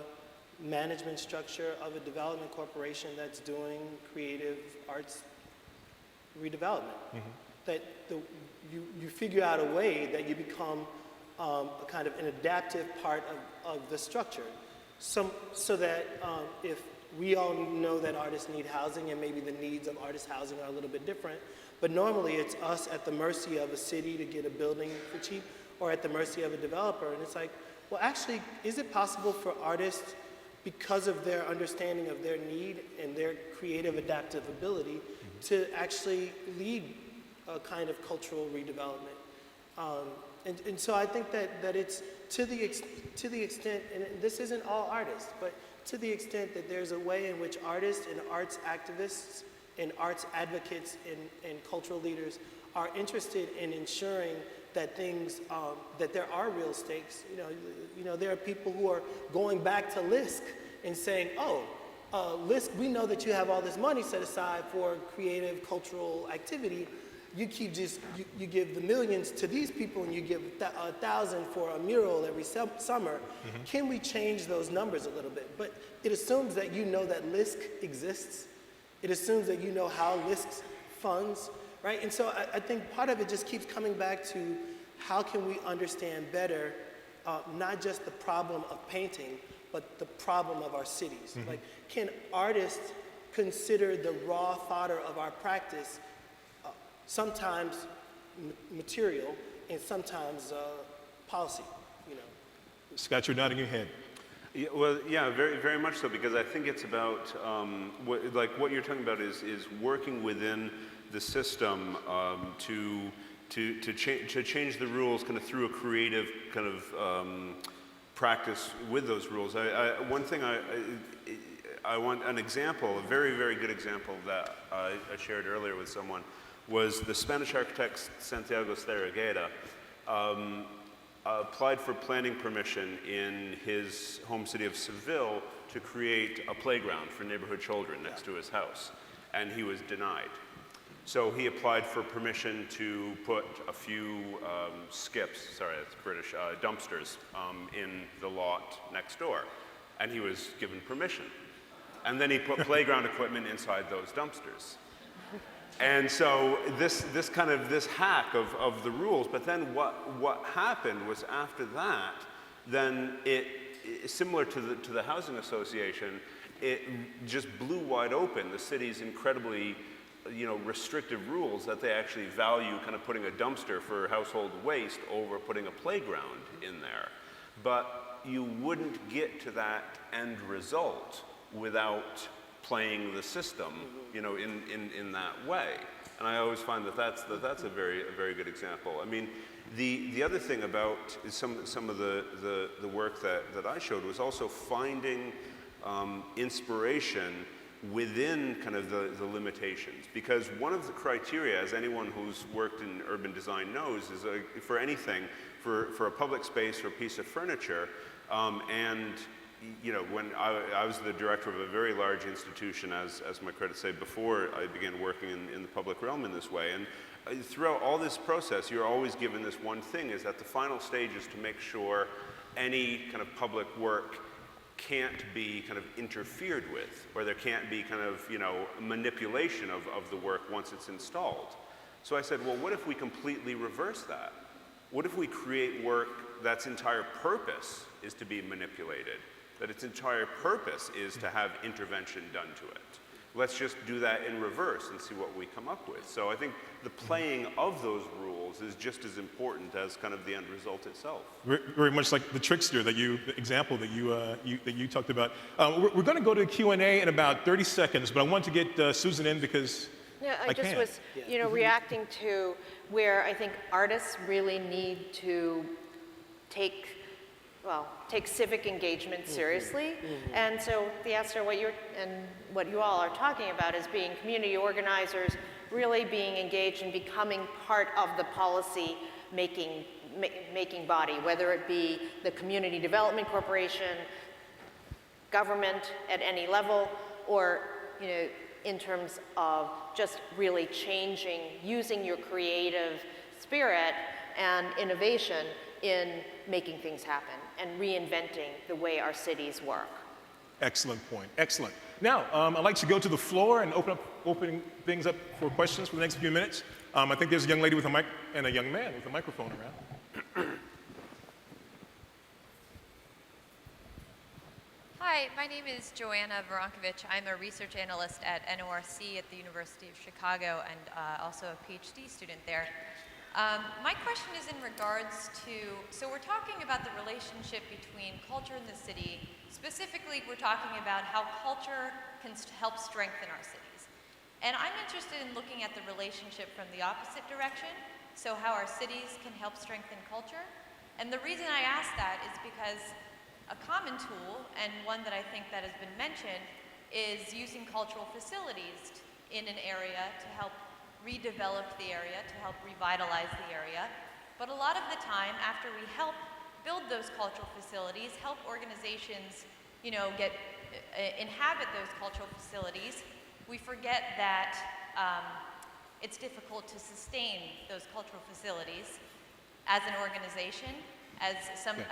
management structure of a development corporation that's doing creative arts redevelopment. Mm-hmm. That you figure out a way that you become a kind of an adaptive part of the structure. So that if we all know that artists need housing, and maybe the needs of artist housing are a little bit different, but normally it's us at the mercy of a city to get a building for cheap, or at the mercy of a developer. And it's like, well, actually, is it possible for artists, because of their understanding of their need and their creative adaptive ability, to actually lead a kind of cultural redevelopment? And so I think that it's to the extent, and this isn't all artists, but to the extent that there's a way in which artists and arts activists and arts advocates and cultural leaders are interested in ensuring that things, that there are real stakes. You know, there are people who are going back to LISC and saying, LISC, we know that you have all this money set aside for creative cultural activity. You keep you give the millions to these people and you give 1,000 for a mural every summer. Mm-hmm. Can we change those numbers a little bit? But it assumes that you know that LISC exists. It assumes that you know how LISC funds, right? And so I think part of it just keeps coming back to how can we understand better, not just the problem of painting, but the problem of our cities. Mm-hmm. Like, can artists consider the raw fodder of our practice sometimes material and sometimes policy, you know? Scott, you're nodding your head. Yeah, well, yeah, very, very much so, because I think it's about, what you're talking about is working within the system to change the rules kind of through a creative kind of practice with those rules. One thing I want an example, a very, very good example that I shared earlier with someone, was the Spanish architect Santiago Zaragoza applied for planning permission in his home city of Seville to create a playground for neighborhood children next to his house, and he was denied. So he applied for permission to put a few skips, sorry, that's British, dumpsters in the lot next door, and he was given permission. And then he put playground equipment inside those dumpsters. And so this hack of the rules, but then what happened was after that, then it similar to the housing association, it just blew wide open the city's incredibly restrictive rules that they actually value kind of putting a dumpster for household waste over putting a playground in there. But you wouldn't get to that end result without playing the system, in that way. And I always find that's a very good example. I mean, the other thing about some of the work that I showed was also finding inspiration within kind of the limitations. Because one of the criteria, as anyone who's worked in urban design knows, is for anything, for a public space or a piece of furniture, and when I was the director of a very large institution, as my credits say, before I began working in the public realm in this way. And throughout all this process, you're always given this one thing, is that the final stage is to make sure any kind of public work can't be kind of interfered with, or there can't be kind of, manipulation of the work once it's installed. So I said, well, what if we completely reverse that? What if we create work that's entire purpose is to be manipulated? That its entire purpose is to have intervention done to it. Let's just do that in reverse and see what we come up with. So I think the playing of those rules is just as important as kind of the end result itself. Very much like the trickster the example that you talked about. We're going to go to Q&A in about 30 seconds, but I want to get Susan in because yeah, I just was, reacting to where I think artists really need to take civic engagement seriously. And so, Theaster, what you all are talking about is being community organizers, really being engaged and becoming part of the policy making body, whether it be the Community Development Corporation, government at any level, or in terms of just really changing, using your creative spirit and innovation in making things happen and reinventing the way our cities work. Excellent point. Excellent. Now, I'd like to go to the floor and open things up for questions for the next few minutes. I think there's a young lady with a mic and a young man with a microphone around. Hi, my name is Joanna Veronkovich. I'm a research analyst at NORC at the University of Chicago and also a PhD student there. My question is in regards to, so we're talking about the relationship between culture and the city. Specifically, we're talking about how culture can help strengthen our cities. And I'm interested in looking at the relationship from the opposite direction, so how our cities can help strengthen culture. And the reason I ask that is because a common tool, and one that I think that has been mentioned, is using cultural facilities in an area to help redevelop the area, to help revitalize the area. But a lot of the time, after we help build those cultural facilities, help organizations, inhabit those cultural facilities, we forget that it's difficult to sustain those cultural facilities as an organization, as an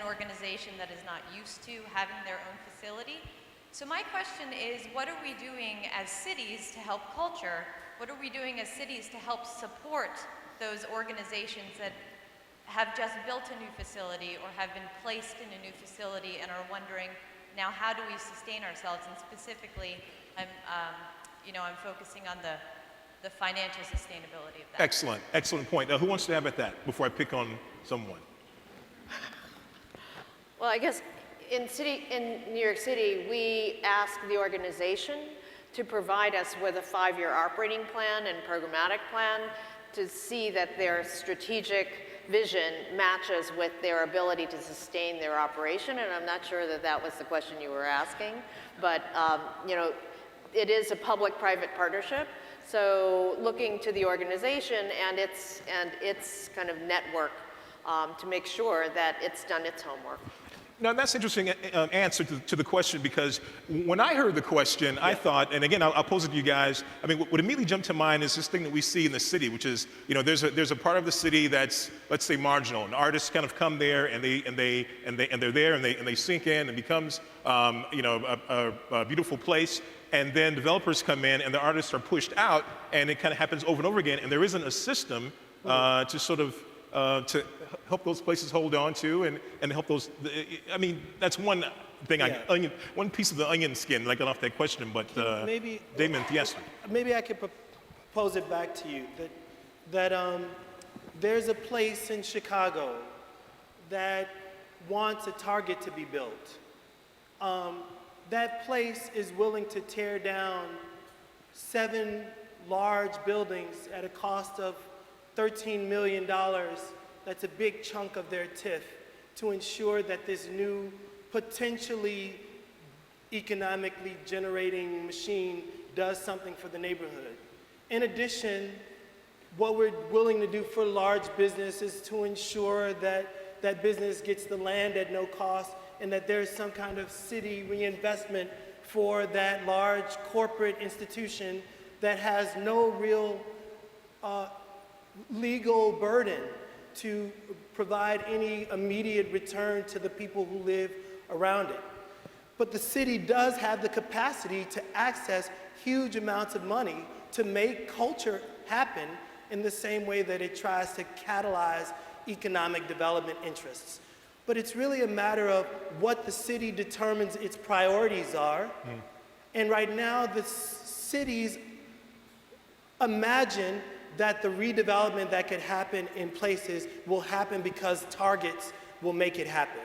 organization that is not used to having their own facility. So my question is, what are we doing as cities to help culture? What are we doing as cities to help support those organizations that have just built a new facility or have been placed in a new facility and are wondering, now how do we sustain ourselves? And specifically, I'm focusing on the financial sustainability of that. Excellent. Excellent point. Now, who wants to have at that before I pick on someone? Well, I guess in New York City, we ask the organization to provide us with a 5-year operating plan and programmatic plan to see that their strategic vision matches with their ability to sustain their operation. And I'm not sure that that was the question you were asking, but it is a public-private partnership. So looking to the organization and its kind of network to make sure that it's done its homework. Now, that's an interesting answer to the question, because when I heard the question, I thought, and again, I'll pose it to you guys, I mean, what immediately jumped to mind is this thing that we see in the city, which is, there's a part of the city that's, let's say, marginal, and artists kind of come there and they're there and they sink in and becomes, a beautiful place. And then developers come in and the artists are pushed out, and it kind of happens over and over again, and there isn't a system to sort of, to help those places hold on to and help those, I mean, that's one thing, one piece of the onion skin, like off that question, but maybe, Damon, yes. Maybe I could pose it back to you, that there's a place in Chicago that wants a Target to be built. That place is willing to tear down 7 large buildings at a cost of $13 million. That's a big chunk of their TIF to ensure that this new, potentially economically generating machine does something for the neighborhood. In addition, what we're willing to do for large business is to ensure that that business gets the land at no cost and that there's some kind of city reinvestment for that large corporate institution that has no real legal burden to provide any immediate return to the people who live around it. But the city does have the capacity to access huge amounts of money to make culture happen in the same way that it tries to catalyze economic development interests. But it's really a matter of what the city determines its priorities are. And right now, the cities imagine that the redevelopment that could happen in places will happen because targets will make it happen.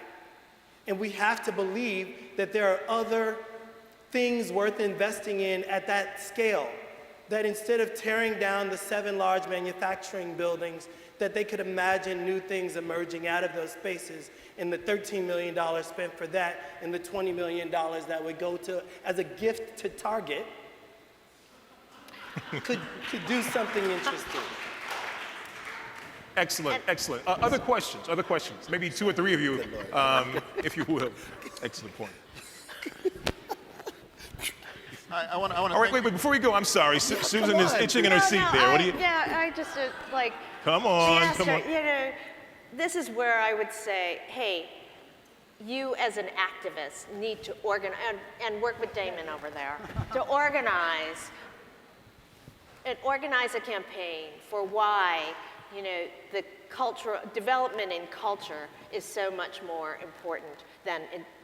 And we have to believe that there are other things worth investing in at that scale, that instead of tearing down the 7 large manufacturing buildings, that they could imagine new things emerging out of those spaces, and the $13 million spent for that and the $20 million that would go to as a gift to Target could do something interesting. Excellent, excellent. Other questions, other questions? Maybe 2 or 3 of you, if you will. Excellent point. I want to. All right, wait, before we go, I'm sorry. Susan is itching in her seat there. What do you? Yeah, I just like. Come on, Theaster, come on. You know, this is where I would say, hey, you as an activist need to organize and work with Damon over there to organize a campaign for why, you know, the cultural development in culture is so much more important than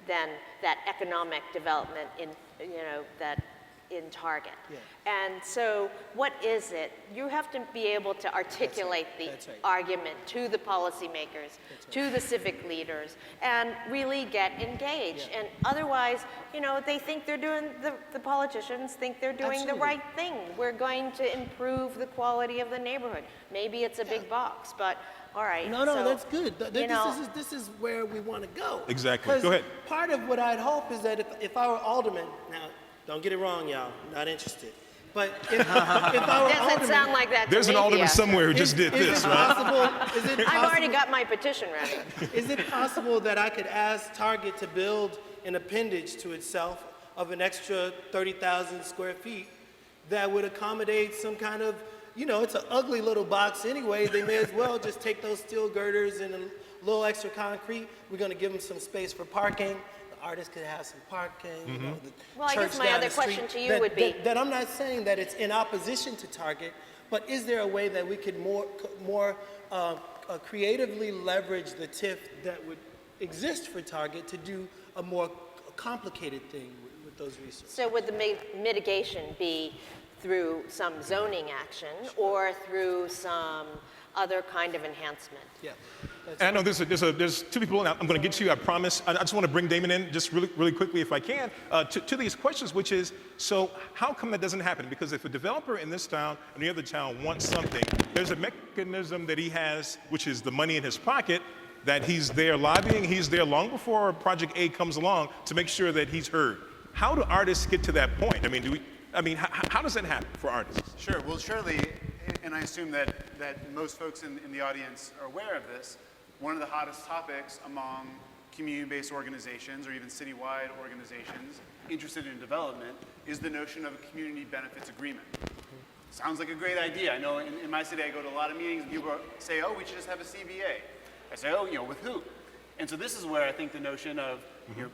that economic development in, you know, that in Target. Yeah. And so what is it? You have to be able to articulate the That's right. argument to the policymakers, to the civic leaders, and really get engaged. Yeah. And otherwise, you know, they think they're doing, the politicians think they're doing Absolutely. the right thing. We're going to improve the quality of the neighborhood. Maybe it's a big box, but all right. No, so, that's good. you know, This is where we want to go. Exactly. 'Cause Go ahead. Part of what I'd hope is that if I were alderman, now, don't get it wrong, y'all, not interested. But if I were doesn't alderman, sound like that to There's an me, alderman Theaster. somewhere who just did this, right? Is it I've already possible, got my petition ready. is it possible that I could ask Target to build an appendage to itself of an extra 30,000 square feet that would accommodate some kind of, you know, it's an ugly little box anyway. They may as well just take those steel girders and a little extra concrete. We're going to give them some space for parking. The artist could have some parking. You know, the Well, I guess church my down other the street. question to you would be- That I'm not saying that it's in opposition to Target, but is there a way that we could more creatively leverage the TIF that would exist for Target to do a more complicated thing with those resources? So would the mitigation be through some zoning action or through some other kind of enhancement? Yeah. And I know there's 2 people, and I'm going to get to you, I promise. I just want to bring Damon in just really quickly if I can, to these questions, which is, so how come that doesn't happen? Because if a developer in this town or any other town wants something, there's a mechanism that he has, which is the money in his pocket, that he's there lobbying, he's there long before Project A comes along to make sure that he's heard. How do artists get to that point? I mean, how does that happen for artists? Sure. Well, surely, and I assume that most folks in the audience are aware of this, one of the hottest topics among community-based organizations or even citywide organizations interested in development is the notion of a community benefits agreement. Sounds like a great idea. I know in my city I go to a lot of meetings and people say, oh, we should just have a CBA. I say, oh, you know, with who? And so this is where I think the notion of, you know,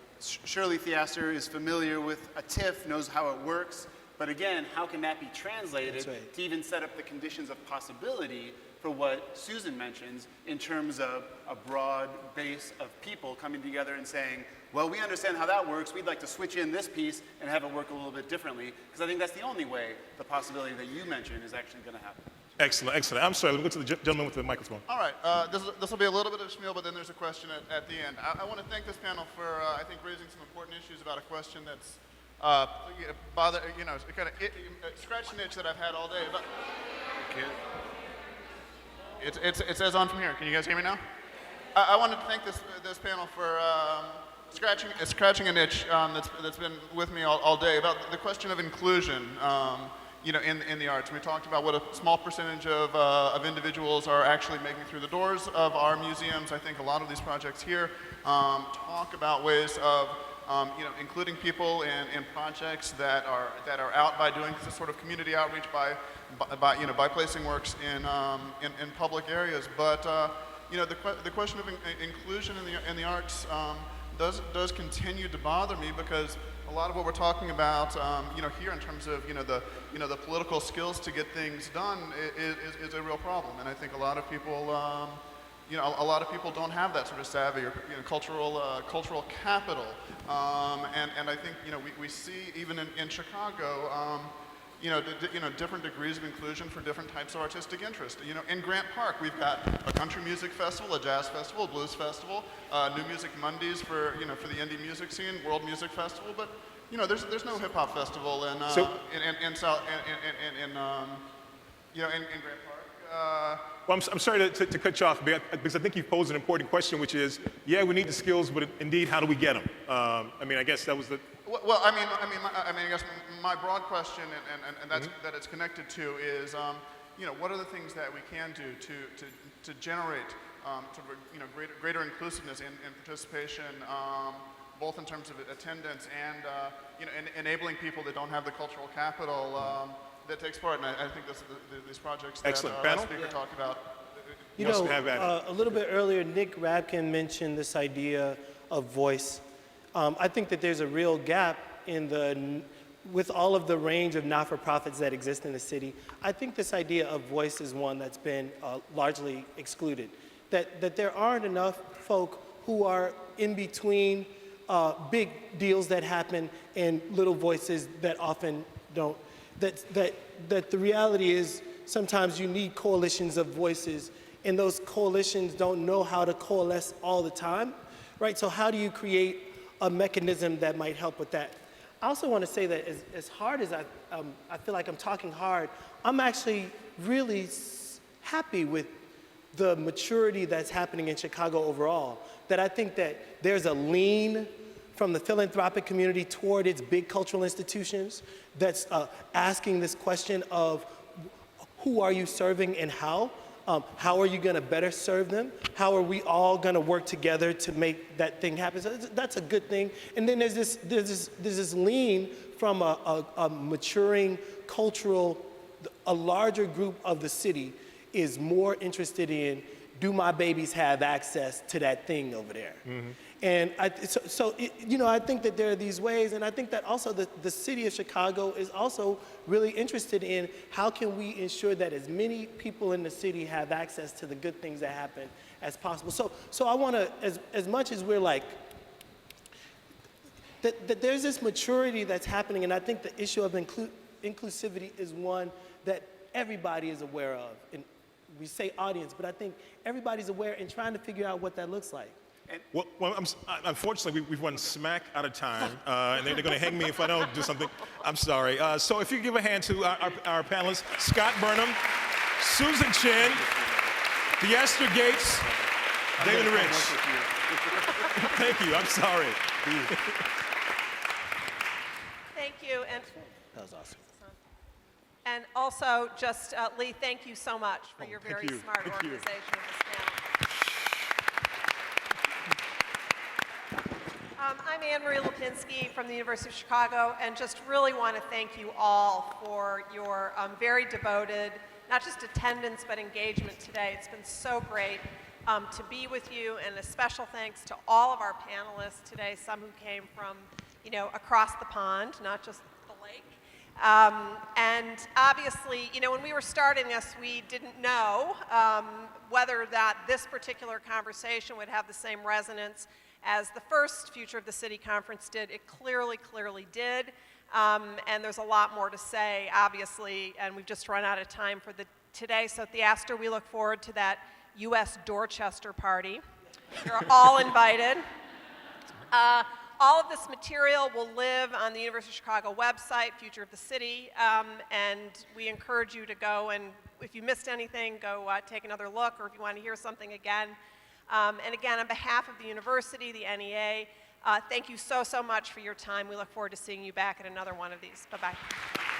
surely Theaster is familiar with a TIF, knows how it works, but again, how can that be translated That's right. to even set up the conditions of possibility for what Susan mentions in terms of a broad base of people coming together and saying, well, we understand how that works, we'd like to switch in this piece and have it work a little bit differently, because I think that's the only way the possibility that you mentioned is actually going to happen. Excellent, excellent. I'm sorry, let me go to the gentleman with the microphone. All right, this will be a little bit of a spiel, but then there's a question at the end. I want to thank this panel for, I think, raising some important issues about a question that's kind of scratch an itch that I've had all day. But it says on from here. Can you guys hear me now? I wanted to thank this panel for scratching an itch that's been with me all day about the question of inclusion. In the arts. We talked about what a small percentage of individuals are actually making through the doors of our museums. I think a lot of these projects here talk about ways of including people in projects that are out by doing this sort of community outreach by placing works in public areas. But the question of inclusion in the arts does continue to bother me, because a lot of what we're talking about, here in terms of, the political skills to get things done is a real problem. And I think a lot of people, a lot of people don't have that sort of savvy or cultural capital. And I think, we see even in Chicago, different degrees of inclusion for different types of artistic interest. In Grant Park, we've got a country music festival, a jazz festival, a blues festival, New Music Mondays for the indie music scene, World Music Festival, but there's no hip hop festival in Grant Park. Well, I'm sorry to cut you off, because I think you posed an important question, which is, yeah, we need the skills, but indeed, how do we get them? I guess that was the... Well, I guess my broad question, and that's that it's connected to, is, what are the things that we can do to generate greater inclusiveness and participation, both in terms of attendance and enabling people that don't have the cultural capital that takes part. And I think these projects that Excellent. our Panel? speaker talked about. A little bit earlier, Nick Rabkin mentioned this idea of voice. I think that there's a real gap with all of the range of not-for-profits that exist in the city. I think this idea of voice is one that's been largely excluded. That there aren't enough folk who are in between big deals that happen and little voices that often don't. That the reality is sometimes you need coalitions of voices, and those coalitions don't know how to coalesce all the time, right? So how do you create a mechanism that might help with that? I also want to say that as hard as I feel like I'm talking hard, I'm actually really happy with the maturity that's happening in Chicago overall. That I think that there's a lean from the philanthropic community toward its big cultural institutions that's asking this question of who are you serving and how? How are you going to better serve them? How are we all going to work together to make that thing happen? So that's a good thing. And then there's this lean from a maturing cultural, a larger group of the city is more interested in, do my babies have access to that thing over there? Mm-hmm. And I think that there are these ways, and I think that also the city of Chicago is also really interested in how can we ensure that as many people in the city have access to the good things that happen as possible. So I want to, as much as we're like, that there's this maturity that's happening, and I think the issue of inclusivity is one that everybody is aware of. And we say audience, but I think everybody's aware and trying to figure out what that looks like. Well, unfortunately, we've run smack out of time, and they're going to hang me if I don't do something. I'm sorry. So if you give a hand to our panelists, Scott Burnham, Susan Chin, Theaster Gates, Damon Rich. Thank you. I'm sorry. Thank you. And That was awesome. And also, just Lee, thank you so much for your very smart organization of this panel. I'm Anne-Marie Lipinski from the University of Chicago, and just really want to thank you all for your very devoted, not just attendance, but engagement today. It's been so great to be with you, and a special thanks to all of our panelists today, some who came from, across the pond, not just the lake. And obviously, when we were starting this, we didn't know whether that this particular conversation would have the same resonance as the first Future of the City conference did. It clearly did. And there's a lot more to say, obviously, and we've just run out of time for today. So Theaster, we look forward to that U.S. Dorchester party. You're all invited. All of this material will live on the University of Chicago website, Future of the City, and we encourage you to go, and if you missed anything, go take another look, or if you want to hear something again. And again, on behalf of the university, the NEA, Thank you so, so much for your time. We look forward to seeing you back at another one of these. Bye-bye.